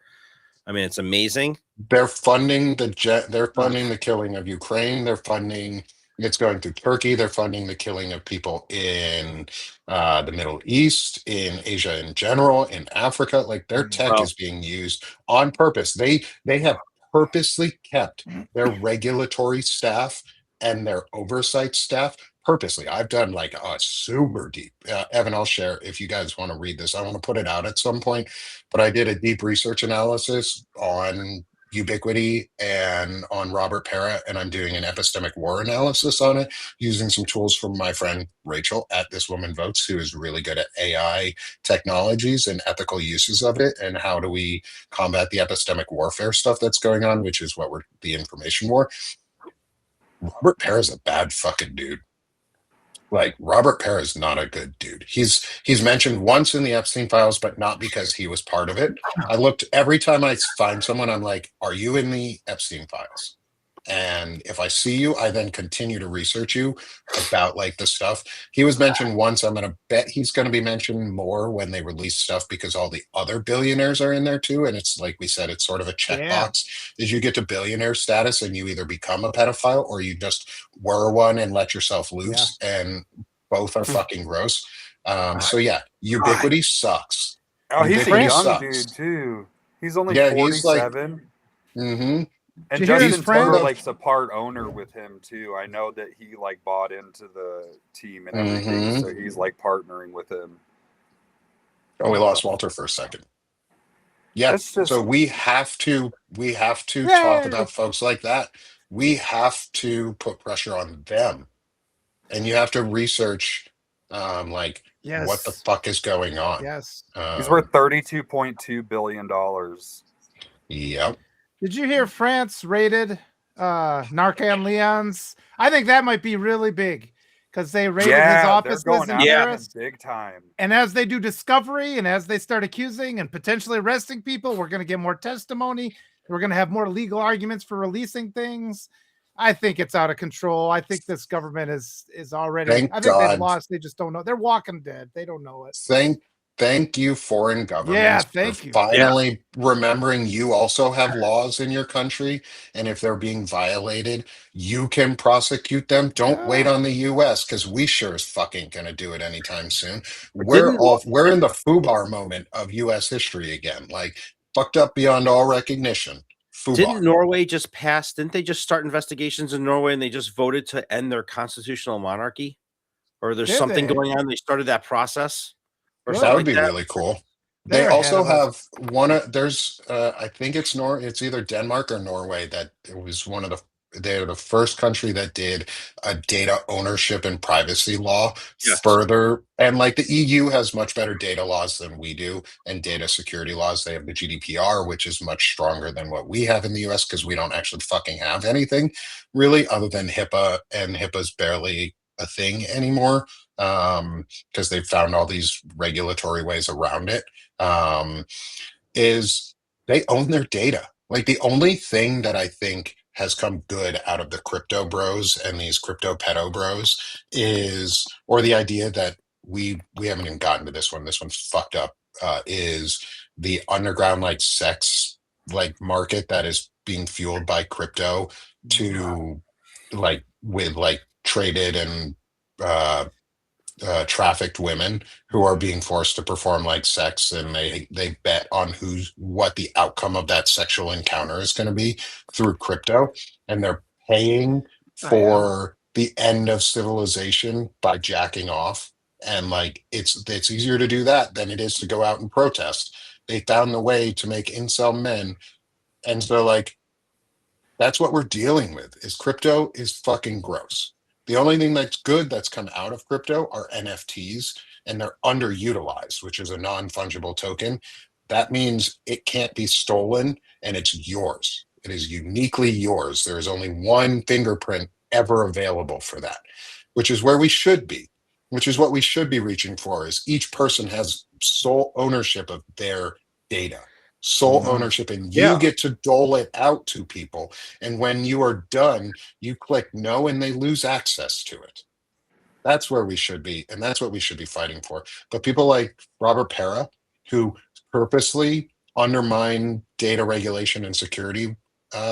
Speaker 2: I mean, it's amazing.
Speaker 1: They're funding they're funding the killing of Ukraine. They're funding it's going through Turkey. They're funding the killing of people in the Middle East, in Asia in general, in Africa. Like their tech
Speaker 2: Wow.
Speaker 1: is being used on purpose. They have purposely kept their regulatory staff and their oversight staff purposely. I've done like a super deep Evan, I'll share if you guys want to read this. I want to put it out at some point, but I did a deep research analysis on Ubiquity and on Robert Pera, and I'm doing an epistemic war analysis on it using some tools from my friend Rachel at This Woman Votes, who is really good at AI technologies and ethical uses of it, and how do we combat the epistemic warfare stuff that's going on, which is what we're the information war. Robert Pera is a bad fucking dude. Like Robert Pera is not a good dude. He's mentioned once in the Epstein files, but not because he was part of it. I looked every time I find someone, I'm like, are you in the Epstein files? And if I see you, I then continue to research you about like the stuff. He was mentioned once. I'm gonna bet he's gonna be mentioned more when they release stuff because all the other billionaires are in there too. And it's like we said, it's sort of a checkbox. Is you get to billionaire status and you either become a pedophile or you just were one and let yourself loose. And both are fucking gross. So yeah, Ubiquity sucks.
Speaker 4: Oh, he's a
Speaker 1: Ubiquity
Speaker 4: young
Speaker 1: sucks.
Speaker 4: dude too. He's only
Speaker 1: Yeah, he's like-
Speaker 4: 47.
Speaker 1: Mm-hmm.
Speaker 4: And
Speaker 3: Did you hear his
Speaker 4: Justin
Speaker 3: friend?
Speaker 4: Timberlake's a part owner with him too. I know that he like bought into the team and everything,
Speaker 1: Mhm.
Speaker 4: so he's like partnering with him.
Speaker 1: Oh, we lost Walter for a second. Yeah,
Speaker 4: That's just-
Speaker 1: so we have to talk
Speaker 3: Yay!
Speaker 1: about folks like that. We have to put pressure on them, and you have to research, like what the fuck is going on.
Speaker 3: Yes.
Speaker 4: He's worth $32.2 billion.
Speaker 1: Yep.
Speaker 3: Did you hear France raided Narcan Leon's? I think that might be really big because they raided his
Speaker 4: Yeah, they're
Speaker 3: offices
Speaker 4: going
Speaker 3: in
Speaker 4: after him
Speaker 3: Paris.
Speaker 4: big time.
Speaker 3: And as they do discovery and as they start accusing and potentially arresting people, we're going to get more testimony. We're going to have more legal arguments for releasing things. I think it's out of control. I think this government is already.
Speaker 1: Thank
Speaker 3: I think
Speaker 1: God.
Speaker 3: they've lost. They just don't know. They're walking dead. They don't know it.
Speaker 1: Thank you, foreign governments,
Speaker 3: Yeah,
Speaker 1: for
Speaker 3: thank you.
Speaker 1: finally remembering you also have laws in your country, and if they're being violated, you can prosecute them. Don't wait
Speaker 3: Yeah.
Speaker 1: on the U.S. because we sure as fucking gonna do it anytime soon.
Speaker 2: Didn't-
Speaker 1: We're in the FUBAR moment of U.S. history again, like fucked up beyond all recognition. FUBAR.
Speaker 2: Didn't Norway just pass? Didn't they just start investigations in Norway and they just voted to end their constitutional monarchy? Or there's
Speaker 3: Did
Speaker 2: something
Speaker 3: they?
Speaker 2: going on? They started that process? Or
Speaker 1: That
Speaker 2: something
Speaker 1: would be
Speaker 2: like that?
Speaker 1: really cool.
Speaker 3: They're
Speaker 1: They
Speaker 3: ahead
Speaker 1: also
Speaker 3: of us.
Speaker 1: have there's I think it's either Denmark or Norway that it was one of the they're the first country that did a data ownership and privacy law
Speaker 2: Yes.
Speaker 1: further. And like the EU has much better data laws than we do, and data security laws. They have the GDPR, which is much stronger than what we have in the US because we don't actually fucking have anything really other than HIPAA, and HIPAA's barely a thing anymore because they've found all these regulatory ways around it. Is they own their data. Like the only thing that I think has come good out of the crypto bros and these crypto pedo bros is, or the idea that we haven't even gotten to this one. This one's fucked up. Is the underground like sex like market that is being fueled by crypto to like with like traded and uh trafficked women who are being forced to perform like sex, and they bet on who's what the outcome of that sexual encounter is going to be through crypto, and they're paying for the end of civilization by jacking off. And like it's easier to do that than it is to go out and protest. They found the way to make incel men, and so like that's what we're dealing with. Is crypto is fucking gross. The only thing that's good that's come out of crypto are NFTs, and they're underutilized, which is a non-fungible token. That means it can't be stolen, and it's yours. It is uniquely yours. There is only one fingerprint ever available for that, which is where we should be, which is what we should be reaching for, is each person has sole ownership of their data, sole ownership, and you get to dole it out to people. And when you are done, you click no and they lose access to it. That's where we should be. And that's what we should be fighting for. But people like Robert Paro, who purposely undermine data regulation and security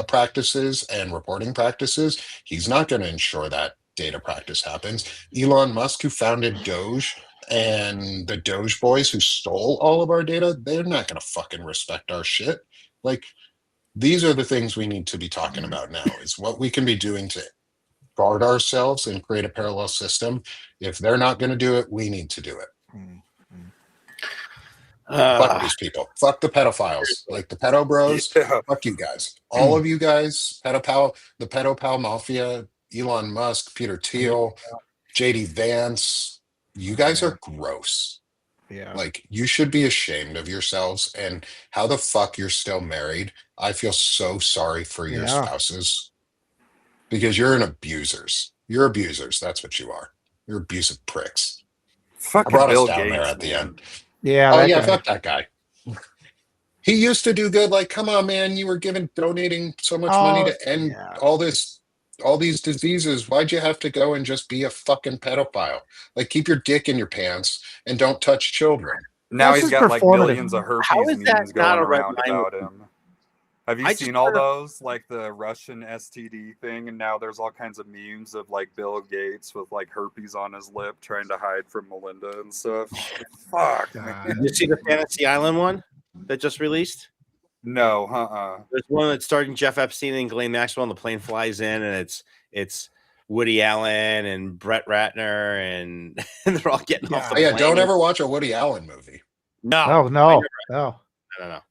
Speaker 1: practices and reporting practices, he's not going to ensure that data practice happens. Elon Musk, who founded Doge, and the Doge boys who stole all of our data, they're not going to fucking respect our shit. Like, these are the things we need to be talking about now, is what we can be doing to guard ourselves and create a parallel system. If they're not going to do it, we need to do it. Fuck these people. Fuck the pedophiles. Like the pedo bros.
Speaker 4: Yeah.
Speaker 1: Fuck you guys. All of you guys, the pedophile mafia, Elon Musk, Peter Thiel, JD Vance, you guys are gross.
Speaker 3: Yeah.
Speaker 1: Like, you should be ashamed of yourselves, and how the fuck you're still married. I feel so sorry for your spouses, because you're an abusers. You're abusers. That's what you are. You're abusive pricks.
Speaker 4: Fucking
Speaker 1: I brought
Speaker 4: Bill
Speaker 1: us down
Speaker 4: Gates,
Speaker 1: there at the
Speaker 4: man.
Speaker 1: end.
Speaker 3: Yeah.
Speaker 1: Oh
Speaker 3: that
Speaker 1: yeah,
Speaker 3: guy.
Speaker 1: fuck that guy. He used to do good. Like, come on, man, you were donating so much money to end all these diseases. Why'd you have to go and just be a fucking pedophile? Like, keep your dick in your pants and don't touch children.
Speaker 4: Now
Speaker 3: That's
Speaker 4: he's
Speaker 3: just
Speaker 4: got like
Speaker 3: performative.
Speaker 4: millions of herpes
Speaker 2: How is that
Speaker 4: memes
Speaker 2: not
Speaker 4: going
Speaker 2: a red
Speaker 4: around
Speaker 2: line?
Speaker 4: about him. Have you
Speaker 2: I just
Speaker 4: seen all
Speaker 2: wanna-
Speaker 4: those, like the Russian STD thing? And now there's all kinds of memes of like Bill Gates with like herpes on his lip trying to hide from Melinda and stuff. Fuck, man.
Speaker 2: Did you see the Fantasy Island one that just released?
Speaker 4: No,
Speaker 2: There's one that's starring Jeff Epstein and Ghislaine Maxwell, and the plane flies in, and it's Woody Allen and Brett Ratner, and, and they're all getting off the
Speaker 1: Oh, yeah,
Speaker 2: plane.
Speaker 1: don't ever watch a Woody Allen movie.
Speaker 3: No.
Speaker 2: No.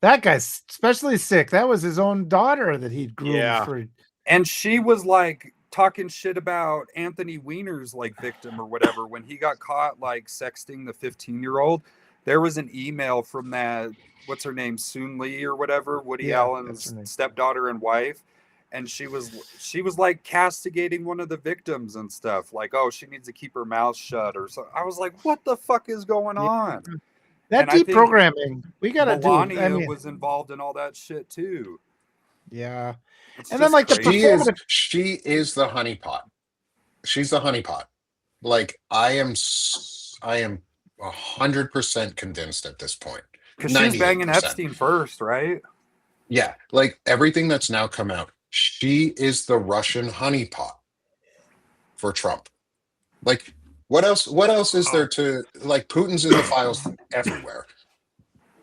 Speaker 3: That guy's especially sick. That was his own daughter that he'd groomed for.
Speaker 4: And she was like talking shit about Anthony Weiner's like victim or whatever when he got caught like sexting the 15-year-old. There was an email from that, what's her name, Soon Lee or whatever, Woody Allen's stepdaughter and wife, and she was like castigating one of the victims and stuff, like, oh, she needs to keep her mouth shut or so. I was like, what the fuck is going on?
Speaker 3: That deprogramming, we gotta
Speaker 4: Melania
Speaker 3: do.
Speaker 4: was involved in all that shit too.
Speaker 3: Yeah,
Speaker 4: it's
Speaker 3: and then like
Speaker 4: crazy.
Speaker 1: She is the honeypot. She's the honeypot. Like, I am 100% convinced at this point.
Speaker 4: Because she was banging
Speaker 1: 98%.
Speaker 4: Epstein first, right?
Speaker 1: Yeah, like everything that's now come out, she is the Russian honeypot for Trump. Like, what else is there to, like, Putin's in the files everywhere.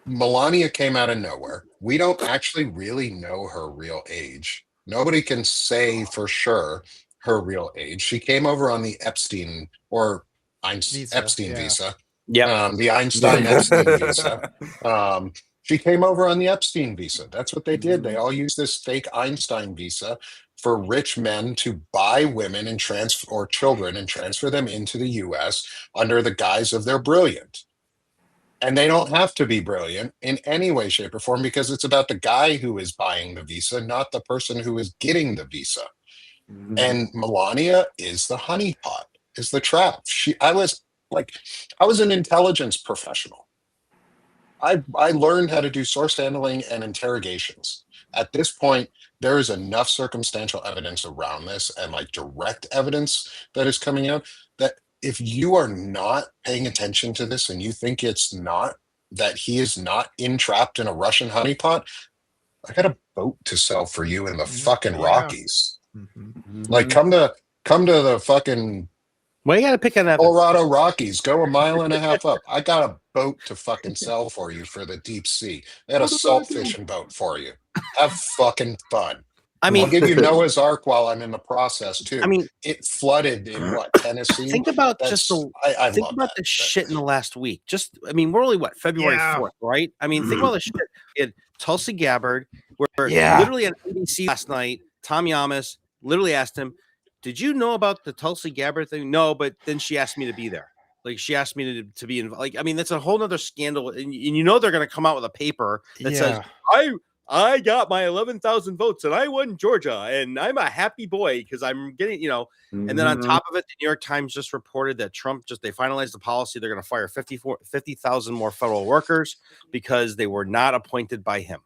Speaker 1: Melania came out of nowhere. We don't actually really know her real age. Nobody can say for sure her real age. She came over on the Epstein visa.
Speaker 2: Yeah.
Speaker 1: The Einstein Epstein visa. She came over on the Epstein visa. That's what they did. They
Speaker 4: Mhm.
Speaker 1: all used this fake Einstein visa for rich men to buy women and transfer or children and transfer them into the US under the guise of they're brilliant. And they don't have to be brilliant in any way, shape, or form because it's about the guy who is buying the visa, not the person who is getting the visa.
Speaker 4: Mhm.
Speaker 1: And Melania is the honeypot, is the trap. I was an intelligence professional. I learned how to do source handling and interrogations. At this point, there is enough circumstantial evidence around this and like direct evidence that is coming out that if you are not paying attention to this and you think it's not that he is not entrapped in a Russian honeypot, I got a boat to sell for you in the fucking
Speaker 3: Yeah.
Speaker 1: Rockies.
Speaker 3: Mhm.
Speaker 1: Like come to the fucking
Speaker 2: Well, you got to pick on that.
Speaker 1: Colorado Rockies, go a mile and a half up. I got a boat to fucking sell for you for the deep sea. I got a salt fishing boat for you. Have fucking fun.
Speaker 2: I
Speaker 1: I'll
Speaker 2: mean,
Speaker 1: give you Noah's Ark while I'm in the process too.
Speaker 2: I mean,
Speaker 1: It flooded in what, Tennessee?
Speaker 2: think about
Speaker 1: That's
Speaker 2: just the
Speaker 1: I
Speaker 2: think
Speaker 1: love
Speaker 2: about
Speaker 1: that.
Speaker 2: the shit in the last week. Just, I mean, we're only what, February
Speaker 3: Yeah.
Speaker 2: 4th, right? I mean, think about the shit in Tulsi Gabbard, where
Speaker 3: Yeah.
Speaker 2: literally on ABC last night, Tom Yamas literally asked him, "Did you know about the Tulsi Gabbard thing?" No, but then she asked me to be there. Like she asked me to be involved. Like, I mean, that's a whole nother scandal, and you know they're going to come out with a paper that says, I got my 11,000 votes and I won Georgia and I'm a happy boy because I'm getting, and then on
Speaker 4: Mhm.
Speaker 2: top of it, the New York Times just reported that Trump they finalized the policy. They're going to fire 50,000 more federal workers because they were not appointed by him.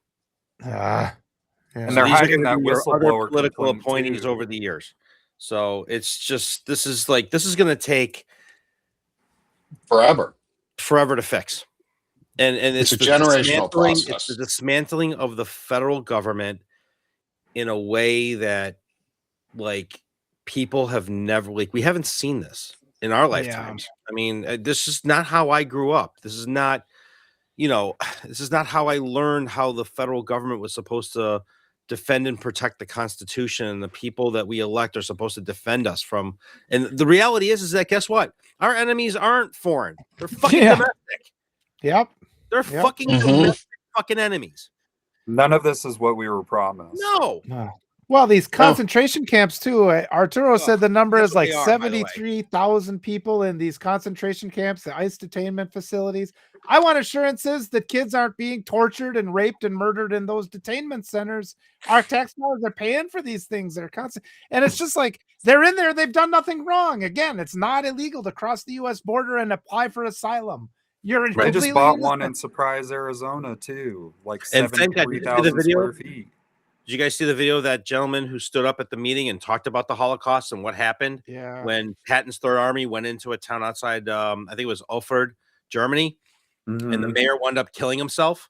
Speaker 3: Yeah.
Speaker 4: And
Speaker 2: So
Speaker 4: they're
Speaker 2: these are
Speaker 4: hiding
Speaker 2: gonna
Speaker 4: that
Speaker 2: be your other
Speaker 4: whistleblower
Speaker 2: political
Speaker 4: complaint,
Speaker 2: appointees
Speaker 4: too.
Speaker 2: over the years. So it's just, this is going to take
Speaker 1: Forever.
Speaker 2: forever to fix. And
Speaker 1: It's a
Speaker 2: the
Speaker 1: generational
Speaker 2: dismantling, it's
Speaker 1: process.
Speaker 2: the dismantling of the federal government in a way that like people have never, like, we haven't seen this in our lifetimes. I mean, this is not how I grew up. This is not, this is not how I learned how the federal government was supposed to defend and protect the Constitution, and the people that we elect are supposed to defend us from. And the reality is that guess what? Our enemies aren't foreign. They're fucking
Speaker 3: Yeah.
Speaker 2: domestic.
Speaker 3: Yep.
Speaker 2: They're
Speaker 3: Yep.
Speaker 2: fucking
Speaker 1: Mhm.
Speaker 2: domestic fucking enemies.
Speaker 4: None of this is what we were promised.
Speaker 2: No.
Speaker 3: No. Well, these concentration camps too. Arturo said the number
Speaker 2: that's
Speaker 3: is
Speaker 2: what
Speaker 3: like
Speaker 2: they are, by the way.
Speaker 3: 73,000 people in these concentration camps, the ICE detainment facilities. I want assurances that kids aren't being tortured and raped and murdered in those detainment centers. Our tax dollars are paying for these things. They're constant, and it's just like they're in there. They've done nothing wrong. Again, it's not illegal to cross the U.S. border and apply for asylum. You're
Speaker 4: They
Speaker 3: completely
Speaker 4: just bought
Speaker 3: innocent.
Speaker 4: one in Surprise, Arizona, too. Like
Speaker 2: And thank God, did you see the
Speaker 4: 73,000
Speaker 2: video?
Speaker 4: square feet.
Speaker 2: Did you guys see the video of that gentleman who stood up at the meeting and talked about the Holocaust and what happened
Speaker 3: Yeah.
Speaker 2: when Patton's Third Army went into a town outside, I think it was Ulford, Germany, and the
Speaker 4: Mhm.
Speaker 2: mayor wound up killing himself?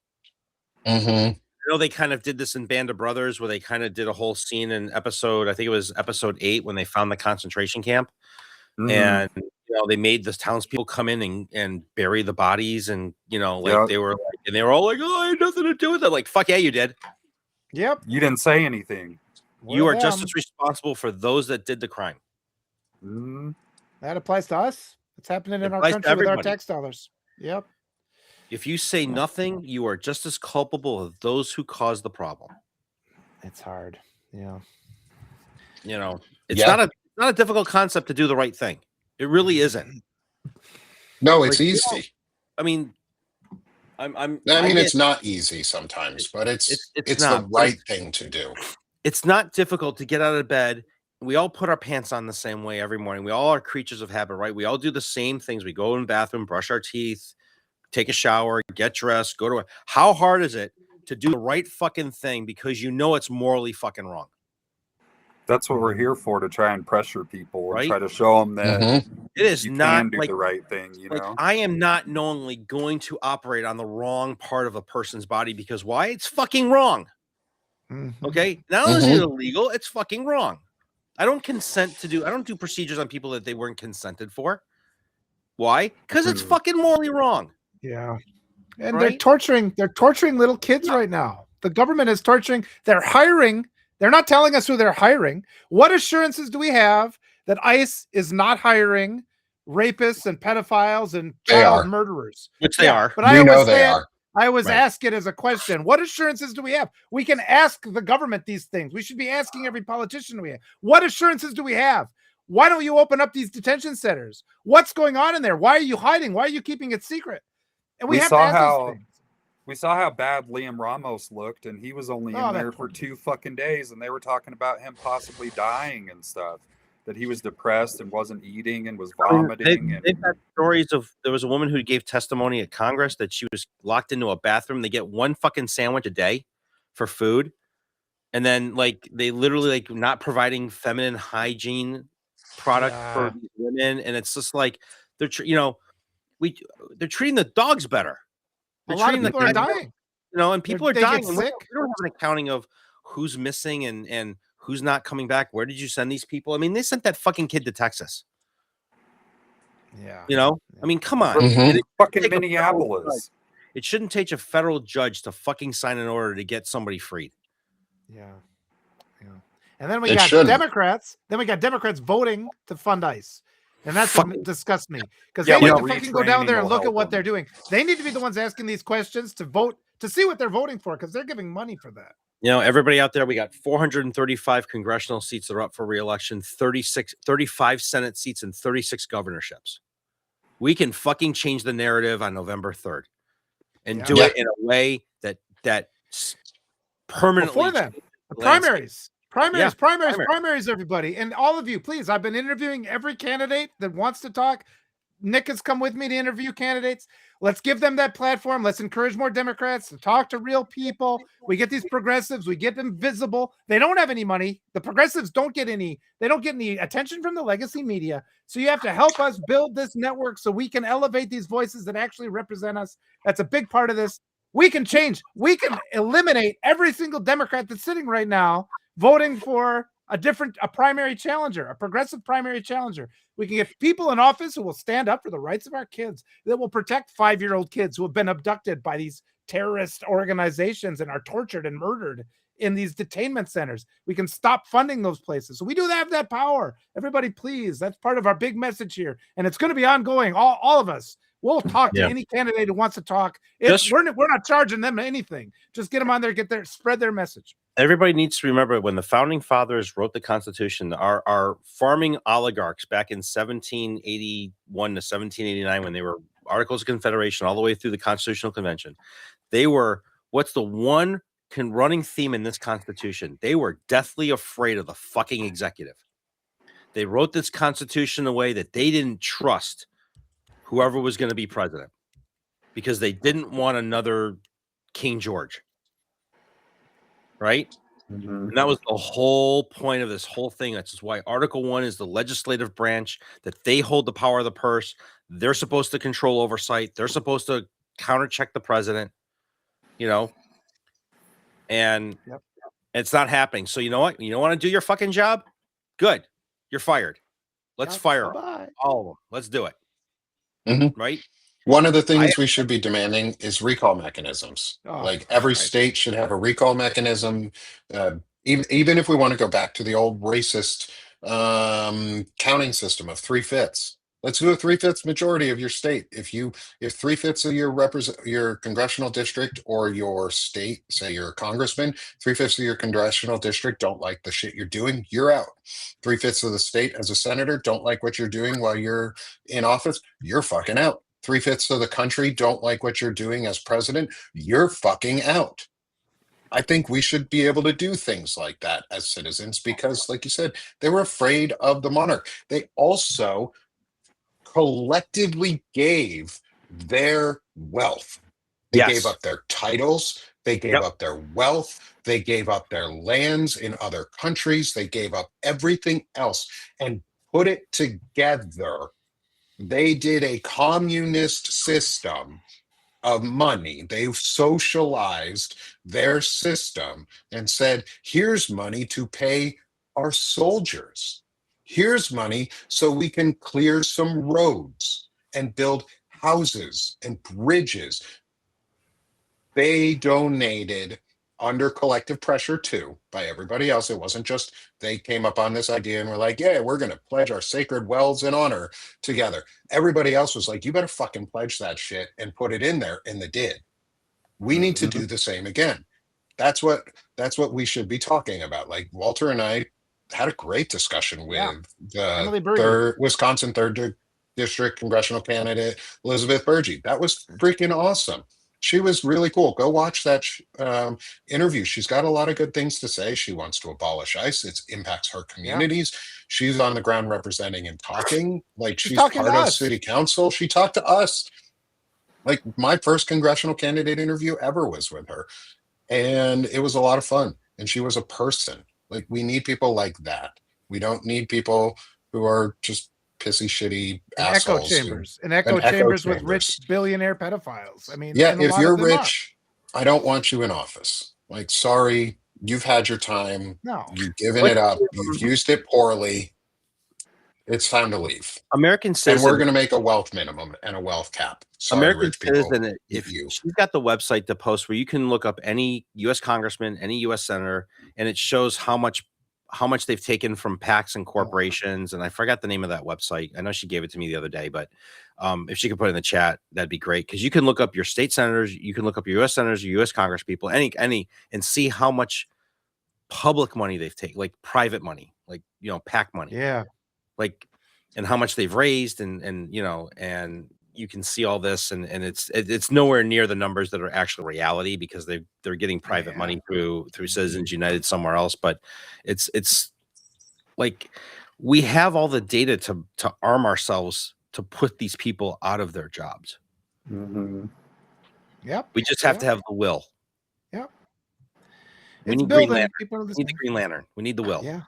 Speaker 1: Mhm.
Speaker 2: I know they kind of did this in Band of Brothers, where they kind of did a whole scene in episode, I think it was episode 8, when they found the concentration camp,
Speaker 4: Mhm.
Speaker 2: and they made the townspeople come in and bury the bodies, and like
Speaker 4: Yep.
Speaker 2: they were all like, "Oh, I had nothing to do with it." Like, fuck yeah, you did.
Speaker 3: Yep.
Speaker 4: You didn't say anything.
Speaker 2: You
Speaker 3: We're
Speaker 2: are just
Speaker 3: them.
Speaker 2: as responsible for those that did the crime.
Speaker 4: Mhm.
Speaker 3: That applies to us. It's happening in our
Speaker 2: applies to
Speaker 3: country with our
Speaker 2: everybody.
Speaker 3: tax dollars. Yep.
Speaker 2: If you say nothing, you are just as culpable as those who caused the problem.
Speaker 3: It's hard. Yeah.
Speaker 2: It's
Speaker 1: Yeah.
Speaker 2: not a difficult concept to do the right thing. It really isn't.
Speaker 1: No, it's
Speaker 2: Like,
Speaker 1: easy.
Speaker 2: I mean,
Speaker 1: I mean, it's not easy sometimes, but it's the
Speaker 2: not, but
Speaker 1: right thing to do.
Speaker 2: it's not difficult to get out of bed. We all put our pants on the same way every morning. We all are creatures of habit, right? We all do the same things. We go in the bathroom, brush our teeth, take a shower, get dressed, go to work. How hard is it to do the right fucking thing because you know it's morally fucking wrong?
Speaker 4: That's what we're here for, to try and pressure people and
Speaker 2: Right?
Speaker 4: try to show them that
Speaker 1: Mhm.
Speaker 2: It is
Speaker 4: you
Speaker 2: not
Speaker 4: can do
Speaker 2: like
Speaker 4: the right thing,
Speaker 2: like I am not knowingly going to operate on the wrong part of a person's body because why? It's fucking wrong.
Speaker 3: Mhm.
Speaker 2: Okay. Not only is it illegal, it's fucking wrong. I don't do procedures on people that they weren't consented for. Why? Because it's fucking morally wrong.
Speaker 3: Yeah. And
Speaker 2: Right?
Speaker 3: they're torturing little kids right now. The government is torturing, they're hiring, they're not telling us who they're hiring. What assurances do we have that ICE is not hiring rapists and pedophiles and
Speaker 1: They
Speaker 3: child
Speaker 1: are.
Speaker 3: murderers?
Speaker 2: Which they are.
Speaker 3: But I
Speaker 1: We know
Speaker 3: always
Speaker 1: they
Speaker 3: say
Speaker 1: are.
Speaker 3: I was
Speaker 2: Right.
Speaker 3: asking as a question. What assurances do we have? We can ask the government these things. We should be asking every politician we have. What assurances do we have? Why don't you open up these detention centers? What's going on in there? Why are you hiding? Why are you keeping it secret? And we have to ask those things.
Speaker 4: We saw how bad Liam Ramos looked, and he was only in there for 2 fucking days, and they were talking about him possibly dying and stuff. That he was depressed and wasn't eating and was vomiting.
Speaker 2: They've got stories of there was a woman who gave testimony at Congress that she was locked into a bathroom. They get one fucking sandwich a day for food, and then like they literally like not providing feminine hygiene product for these women, and it's just like they're they're treating the dogs better. They're
Speaker 3: A lot of
Speaker 2: treating
Speaker 3: people are dying.
Speaker 2: and people are
Speaker 3: They
Speaker 2: dying.
Speaker 3: get
Speaker 2: And we
Speaker 3: sick.
Speaker 2: don't have an accounting of who's missing and who's not coming back. Where did you send these people? I mean, they sent that fucking kid to Texas.
Speaker 3: Yeah.
Speaker 2: I mean, come on.
Speaker 1: Mhm.
Speaker 4: Fucking Minneapolis.
Speaker 2: It shouldn't take a federal judge to fucking sign an order to get somebody freed.
Speaker 3: Yeah. And then we
Speaker 1: It
Speaker 3: got
Speaker 1: shouldn't.
Speaker 3: Democrats. Then we got Democrats voting to fund ICE. And that's what disgusts me. Because
Speaker 4: Yeah,
Speaker 3: they need
Speaker 4: like
Speaker 3: to fucking go down
Speaker 4: retraining
Speaker 3: there and
Speaker 4: will
Speaker 3: look at
Speaker 4: help
Speaker 3: what
Speaker 4: them.
Speaker 3: they're doing. They need to be the ones asking these questions to vote to see what they're voting for, because they're giving money for that.
Speaker 2: Everybody out there, we got 435 congressional seats that are up for re-election, 35 Senate seats, and 36 governorships. We can fucking change the narrative on November 3rd and do it in a way that permanently
Speaker 3: Before then, the
Speaker 2: landscape.
Speaker 3: primaries, everybody. And all of you, please, I've been interviewing every candidate that wants to talk. Nick has come with me to interview candidates. Let's give them that platform. Let's encourage more Democrats to talk to real people. We get these progressives, we get them visible. They don't have any money. The progressives don't get any attention from the legacy media. So you have to help us build this network so we can elevate these voices that actually represent us. That's a big part of this. We can change. We can eliminate every single Democrat that's sitting right now voting for a primary challenger, a progressive primary challenger. We can get people in office who will stand up for the rights of our kids, that will protect 5-year-old kids who have been abducted by these terrorist organizations and are tortured and murdered in these detainment centers. We can stop funding those places. So we do have that power. Everybody, please. That's part of our big message here. And it's going to be ongoing. All of us. We'll talk to any candidate who wants to talk. We're not charging them anything. Just get them on there, spread their message.
Speaker 2: Everybody needs to remember when the founding fathers wrote the Constitution, our farming oligarchs back in 1781 to 1789, when they were Articles of Confederation all the way through the Constitutional Convention, they were, what's the one running theme in this Constitution? They were deathly afraid of the fucking executive. They wrote this Constitution in a way that they didn't trust whoever was going to be president because they didn't want another King George. Right? And that was the whole point of this whole thing. That's just why Article 1 is the legislative branch, that they hold the power of the purse. They're supposed to control oversight. They're supposed to countercheck the president, and it's not happening. So you know what? You don't want to do your fucking job? Good. You're fired. Let's fire them. All of them. Let's do it. Right?
Speaker 1: One of the things we should be demanding is recall mechanisms. Like every state should have a recall mechanism. Even if we want to go back to the old racist counting system of 3/5, let's do a 3/5 majority of your state. If 3/5 of your congressional district or your state, say you're a congressman, 3/5 of your congressional district don't like the shit you're doing, you're out. 3/5 of the state as a senator don't like what you're doing while you're in office, you're fucking out. 3/5 of the country don't like what you're doing as president, you're fucking out. I think we should be able to do things like that as citizens because, like you said, they were afraid of the monarch. They also collectively gave their wealth. They gave up their titles. They gave up their wealth. They gave up their lands in other countries. They gave up everything else and put it together. They did a communist system of money. They socialized their system and said, here's money to pay our soldiers. Here's money so we can clear some roads and build houses and bridges. They donated under collective pressure too by everybody else. It wasn't just they came up on this idea and were like, yeah, we're going to pledge our sacred wells in honor together. Everybody else was like, you better fucking pledge that shit and put it in there, and they did. We need to do the same again. That's what we should be talking about. Like Walter and I had a great discussion
Speaker 3: Yeah.
Speaker 1: with the
Speaker 3: Emily Berger.
Speaker 1: Wisconsin district congressional candidate Elizabeth Berge. That was freaking awesome. She was really cool. Go watch that interview. She's got a lot of good things to say. She wants to abolish ICE. It impacts her communities. She's on the ground representing and talking. Like she's
Speaker 3: talking
Speaker 1: part
Speaker 3: to
Speaker 1: of
Speaker 3: us.
Speaker 1: city council. She talked to us. Like my first congressional candidate interview ever was with her. And it was a lot of fun. And she was a person. Like we need people like that. We don't need people who are just pissy, shitty assholes.
Speaker 3: In echo chambers with rich billionaire pedophiles. I mean,
Speaker 1: yeah,
Speaker 3: and a
Speaker 1: if
Speaker 3: lot
Speaker 1: you're
Speaker 3: of them
Speaker 1: rich, I don't want you in office. Like, sorry, you've had your time.
Speaker 3: No.
Speaker 1: You've given it up. You've used it poorly. It's time to leave.
Speaker 2: American citizen.
Speaker 1: And we're going to make a wealth minimum and a wealth cap. Sorry,
Speaker 2: American
Speaker 1: rich people.
Speaker 2: citizen, if she's got the website to post where you can look up any U.S. congressman, any U.S. senator, and it shows how much they've taken from PACs and corporations. And I forgot the name of that website. I know she gave it to me the other day, but if she could put it in the chat, that'd be great. Because you can look up your state senators, you can look up your U.S. senators, your U.S. Congress people, any, and see how much public money they've taken, like private money, like, you know, PAC money.
Speaker 3: Yeah.
Speaker 2: Like, and how much they've raised and you know, and you can see all this and it's nowhere near the numbers that are actual reality because they're getting private money through Citizens United somewhere else. But it's like we have all the data to arm ourselves to put these people out of their jobs.
Speaker 3: Yep.
Speaker 2: We just have to have the will.
Speaker 3: Yep.
Speaker 2: We
Speaker 3: It's
Speaker 2: need
Speaker 3: building.
Speaker 2: Green Lantern.
Speaker 3: People
Speaker 2: We need the Green Lantern. We need the will.
Speaker 3: Yeah.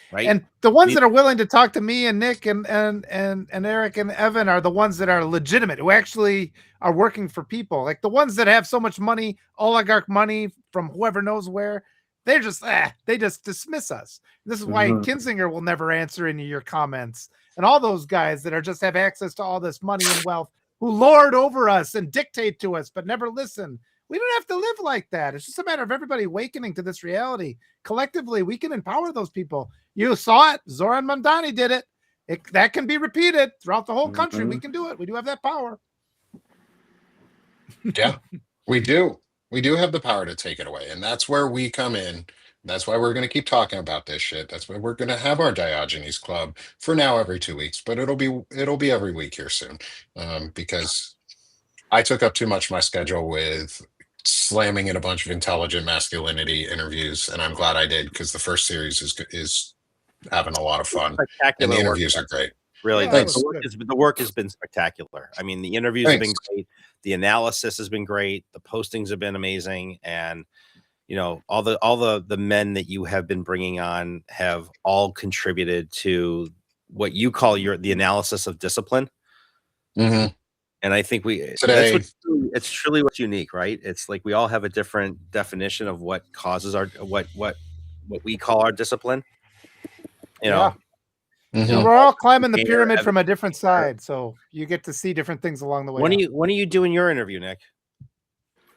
Speaker 2: Right.
Speaker 3: And the ones that are willing to talk to me and Nick and Eric and Evan are the ones that are legitimate, who actually are working for people. Like the ones that have so much money, oligarch money from whoever knows where, they just dismiss us. This is why Kinzinger will never answer any of your comments. And all those guys that are just have access to all this money and wealth who lord over us and dictate to us, but never listen. We don't have to live like that. It's just a matter of everybody awakening to this reality. Collectively, we can empower those people. You saw it. Zoran Mandani did it. That can be repeated throughout the whole country. We can do it. We do have that power.
Speaker 1: Yeah, we do. We do have the power to take it away. And that's where we come in. That's why we're going to keep talking about this shit. That's why we're going to have our Diogenes Club for now every 2 weeks, but it'll be every week here soon, because I took up too much of my schedule with slamming in a bunch of intelligent masculinity interviews, and I'm glad I did because the first series is having a lot of fun, and the interviews are great.
Speaker 2: Really,
Speaker 3: Yeah,
Speaker 2: the work has been spectacular. I mean, the interviews have been great, the analysis has been great, the postings have been amazing, and you know, all the men that you have been bringing on have all contributed to what you call the analysis of discipline.
Speaker 1: Mm-hmm.
Speaker 2: And I think
Speaker 1: Today,
Speaker 2: it's truly what's unique, right? It's like we all have a different definition of what causes our what we call our discipline. You know,
Speaker 3: And we're all climbing the pyramid from a different side, so you get to see different things along the way.
Speaker 2: When are you doing your interview, Nick?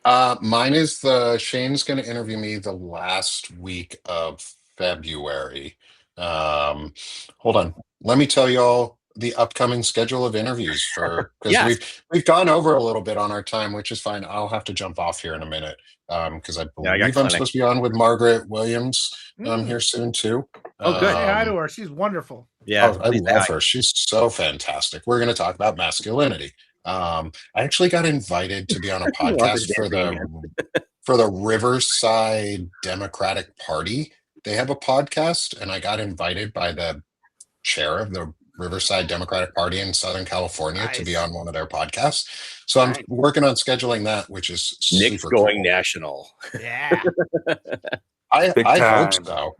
Speaker 1: Mine is Shane's going to interview me the last week of February. Hold on, let me tell y'all the upcoming schedule of interviews for because we've gone over a little bit on our time, which is fine. I'll have to jump off here in a minute because I believe I'm supposed to be on with Margaret Williams here soon too.
Speaker 2: Oh, good.
Speaker 3: Say hi to her. She's wonderful.
Speaker 2: Yeah,
Speaker 1: I love her. She's so fantastic. We're going to talk about masculinity. I actually got invited to be on a podcast for the Riverside Democratic Party. They have a podcast, and I got invited by the chair of the Riverside Democratic Party in Southern California to be on one of their podcasts. So I'm working on scheduling that, which is
Speaker 2: Nick's
Speaker 1: super
Speaker 2: going
Speaker 1: cool.
Speaker 2: national.
Speaker 3: Yeah.
Speaker 1: I hope so.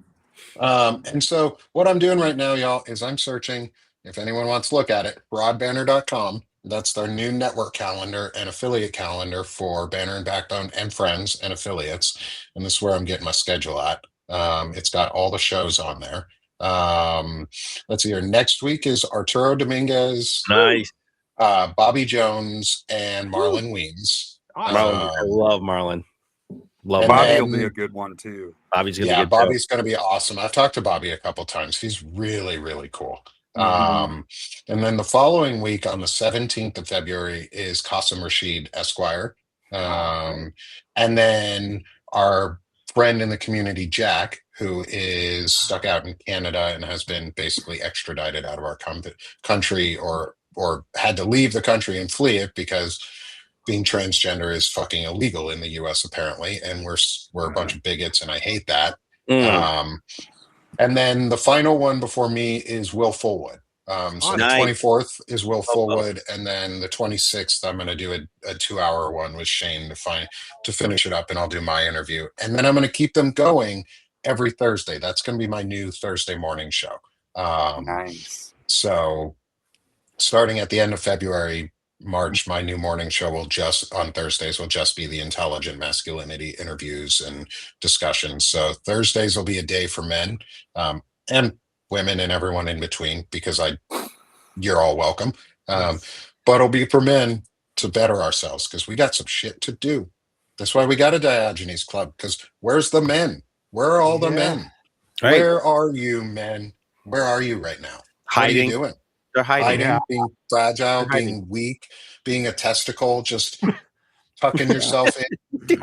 Speaker 1: And so what I'm doing right now, y'all, is I'm searching, if anyone wants to look at it, broadbanner.com. That's their new network calendar and affiliate calendar for Banner and Backbone and friends and affiliates. And this is where I'm getting my schedule at. It's got all the shows on there. Let's see here. Next week is Arturo Dominguez,
Speaker 2: nice,
Speaker 1: Bobby Jones, and Marlon Weems.
Speaker 3: Awesome.
Speaker 2: Marlon, I love Marlon. Love
Speaker 4: Bobby will be a good one too.
Speaker 2: Bobby's gonna be good
Speaker 1: Bobby's going to be awesome. I've talked to Bobby a couple times. He's really, really cool. And then the following week on the 17th of February is Qasim Rashid Esquire. And then our friend in the community, Jack, who is stuck out in Canada and has been basically extradited out of our country, or had to leave the country and flee it because being transgender is fucking illegal in the US apparently, and we're a bunch of bigots, and I hate that. And then the final one before me is Will Fullwood. So the 24th is Will Fullwood, and then the 26th I'm going to do a 2-hour one with Shane to finish it up, and I'll do my interview, and then I'm going to keep them going every Thursday. That's going to be my new Thursday morning show.
Speaker 4: Nice.
Speaker 1: So starting at the end of February, March, my new morning show on Thursdays will just be the intelligent masculinity interviews and discussions. So Thursdays will be a day for men, and women and everyone in between, because you're all welcome. But it'll be for men to better ourselves, because we got some shit to do. That's why we got a Diogenes Club, because where's the men? Where are all the men?
Speaker 2: Right.
Speaker 1: Where are you, men? Where are you right now?
Speaker 2: Hiding.
Speaker 1: What are you doing?
Speaker 2: They're hiding.
Speaker 1: Being fragile,
Speaker 2: They're hiding.
Speaker 1: being weak, being a testicle, just tucking yourself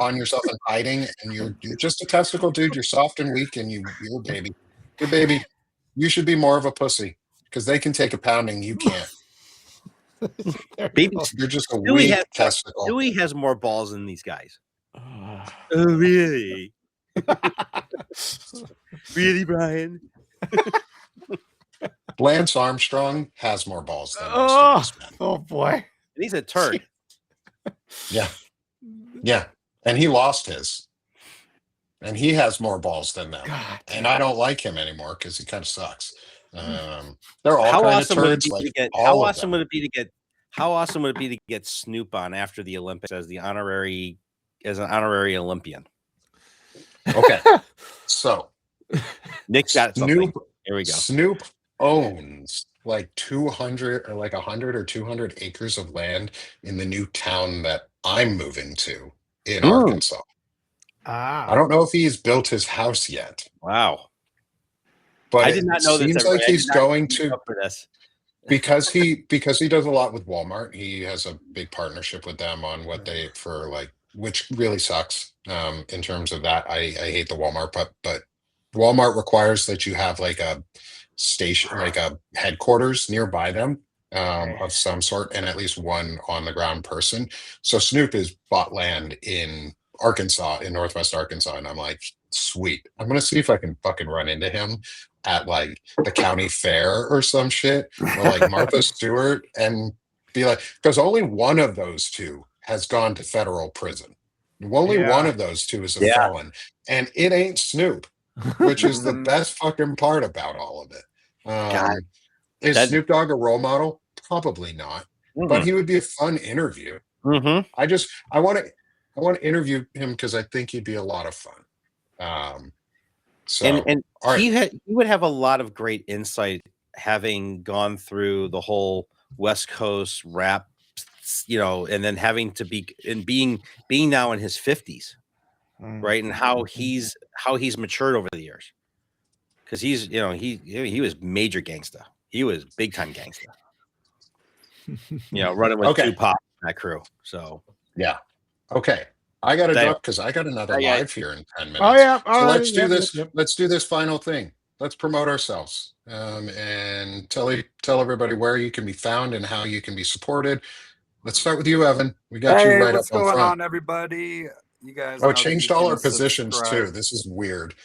Speaker 1: on yourself and hiding, and you're just a testicle, dude. You're soft and weak, and you're a baby. You're a baby. You should be more of a pussy, because they can take a pounding. You can't.
Speaker 2: Baby,
Speaker 1: you're just a weak testicle.
Speaker 2: Dewey has more balls than these guys. Oh, really? Really, Brian?
Speaker 1: Lance Armstrong has more balls than most of these men.
Speaker 3: Oh boy.
Speaker 2: And he's a turd.
Speaker 1: Yeah. And he lost his. And he has more balls than them. God. And I don't like him anymore because he kind of sucks. They're all kind of turds.
Speaker 2: How awesome would it be to get Snoop on after the Olympics as an honorary Olympian?
Speaker 1: Okay. So
Speaker 2: Nick's got something. Here we go.
Speaker 1: Snoop owns like 200 or like 100 or 200 acres of land in the new town that I'm moving to in Arkansas. I don't know if he's built his house yet.
Speaker 2: Wow.
Speaker 1: But
Speaker 2: I did not know this.
Speaker 1: Seems like he's going to
Speaker 2: for this.
Speaker 1: because he does a lot with Walmart. He has a big partnership with them on what which really sucks in terms of that. I hate the Walmart, but Walmart requires that you have like a station, like a headquarters nearby them of some sort, and at least one on the ground person. So Snoop has bought land in Arkansas, in Northwest Arkansas, and I'm like, sweet. I'm gonna see if I can fucking run into him at like the county fair or some shit, or like Martha Stewart, and be like, because only one of those two has gone to federal prison. Only one of those two is a felon, and it ain't Snoop, which is the best fucking part about all of it. Is Snoop Dogg a role model? Probably not, but he would be a fun interview. I want to interview him because I think he'd be a lot of fun.
Speaker 2: He would have a lot of great insight, having gone through the whole West Coast rap, and then having to being now in his 50s, right? And how he's matured over the years, because he was major gangsta. He was big time gangsta. Running with Tupac and that crew. So
Speaker 1: yeah, okay. I got to duck because I got another live here in 10 minutes.
Speaker 3: Oh yeah.
Speaker 1: So let's do this. Yep. Let's do this final thing. Let's promote ourselves and tell everybody where you can be found and how you can be supported. Let's start with you, Evan. We got you right up on front.
Speaker 4: What's going on, everybody? You guys.
Speaker 1: Oh, changed all our positions too. This is weird.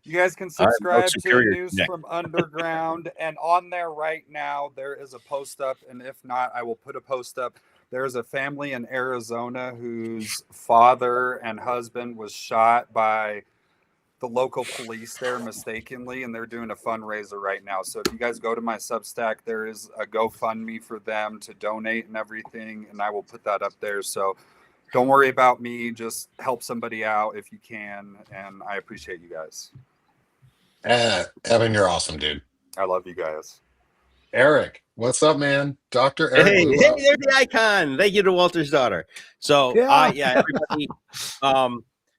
Speaker 4: You guys can subscribe to News from Underground, and on there right now there is a post up, and if not, I will put a post up. There's a family in Arizona whose father and husband was shot by the local police there mistakenly, and they're doing a fundraiser right now. So if you guys go to my Substack, there is a GoFundMe for them to donate and everything, and I will put that up there. So don't worry about me. Just help somebody out if you can, and I appreciate you guys.
Speaker 1: Evan, you're awesome, dude.
Speaker 4: I love you guys.
Speaker 1: Eric, what's up, man? Dr. Eric.
Speaker 2: Hey, there's the icon. Thank you to Walter's daughter. So everybody.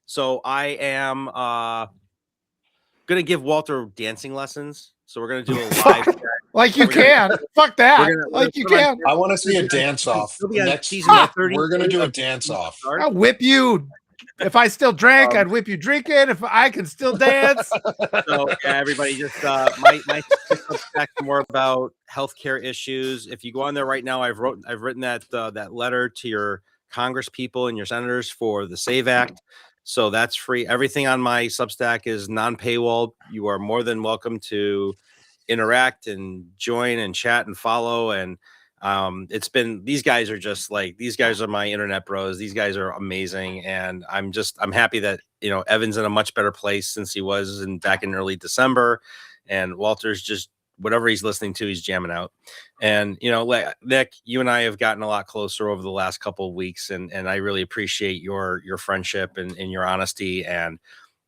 Speaker 2: So I am gonna give Walter dancing lessons. So we're gonna do a live chat
Speaker 3: Like you can. Fuck that. Like you can.
Speaker 1: I want to see a dance off.
Speaker 2: It'll be on
Speaker 1: Next,
Speaker 2: season 30.
Speaker 1: we're gonna do a dance off.
Speaker 3: I'll whip you. If I still drank, I'd whip you drinking. If I can still dance.
Speaker 2: So yeah, everybody just my Substack more about healthcare issues. If you go on there right now, I've written that letter to your Congress people and your senators for the SAVE Act. So that's free. Everything on my Substack is non-paywall. You are more than welcome to interact and join and chat and follow. And it's been, these guys are my internet bros. These guys are amazing. And I'm happy that, Evan's in a much better place since he was back in early December, and Walter's just, whatever he's listening to, he's jamming out. And, Nick, you and I have gotten a lot closer over the last couple of weeks, and I really appreciate your friendship and your honesty. And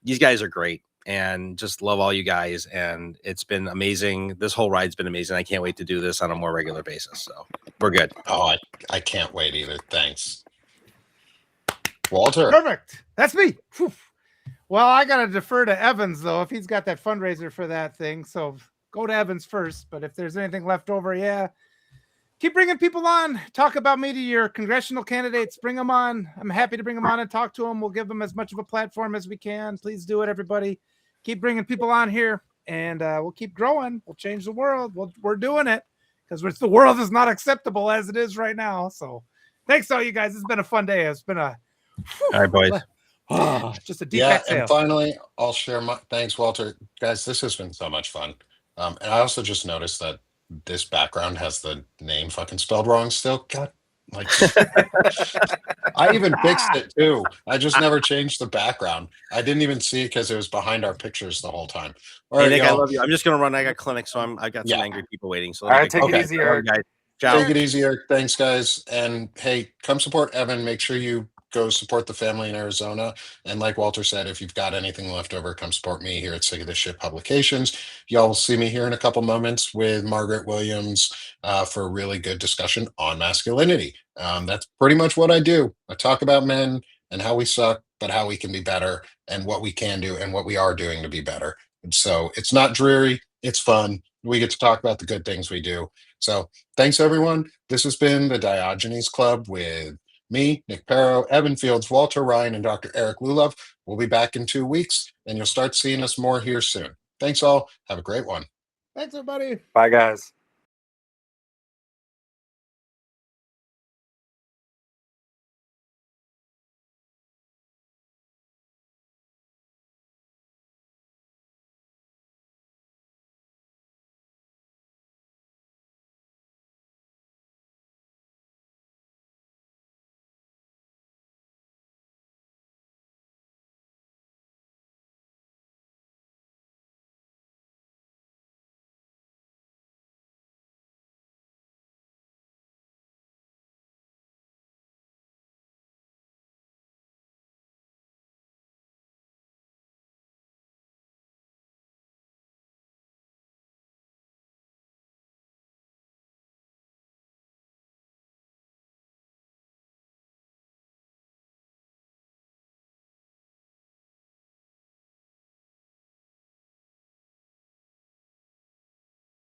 Speaker 2: these guys are great, and just love all you guys. And it's been amazing. This whole ride's been amazing. I can't wait to do this on a more regular basis. So we're good.
Speaker 1: Oh, I can't wait either. Thanks. Walter.
Speaker 3: Perfect. That's me. Whew. Well, I got to defer to Evans, though, if he's got that fundraiser for that thing. So go to Evans first. But if there's anything left over, yeah, keep bringing people on. Talk about me to your congressional candidates. Bring them on. I'm happy to bring them on and talk to them. We'll give them as much of a platform as we can. Please do it, everybody. Keep bringing people on here, and we'll keep growing. We'll change the world. We're doing it because the world is not acceptable as it is right now. So thanks to all you guys. It's been a fun day. It's been a
Speaker 2: all right, boys.
Speaker 3: Just a deep exhale.
Speaker 1: And finally, I'll share my thanks, Walter. Guys, this has been so much fun. And I also just noticed that this background has the name fucking spelled wrong still. God, like I even fixed it too. I just never changed the background. I didn't even see it because it was behind our pictures the whole time. All right,
Speaker 2: Nick, I love you. I'm just gonna run. I got clinic, so I got some angry people waiting. So
Speaker 4: all right, take it easy, Eric.
Speaker 2: Guys. Ciao.
Speaker 1: Take it easy, Eric. Thanks, guys. And hey, come support Evan. Make sure you go support the family in Arizona. And like Walter said, if you've got anything left over, come support me here at Sick of This Shit Publications. Y'all will see me here in a couple moments with Margaret Williams for a really good discussion on masculinity. That's pretty much what I do. I talk about men and how we suck, but how we can be better, and what we can do and what we are doing to be better. And so it's not dreary. It's fun. We get to talk about the good things we do. So thanks, everyone. This has been the Diogenes Club with me, Nick Paro, Evan Fields, Walter Rhein, and Dr. Eric Lulov. We'll be back in 2 weeks, and you'll start seeing us more here soon. Thanks all. Have a great one.
Speaker 3: Thanks, everybody.
Speaker 4: Bye, guys.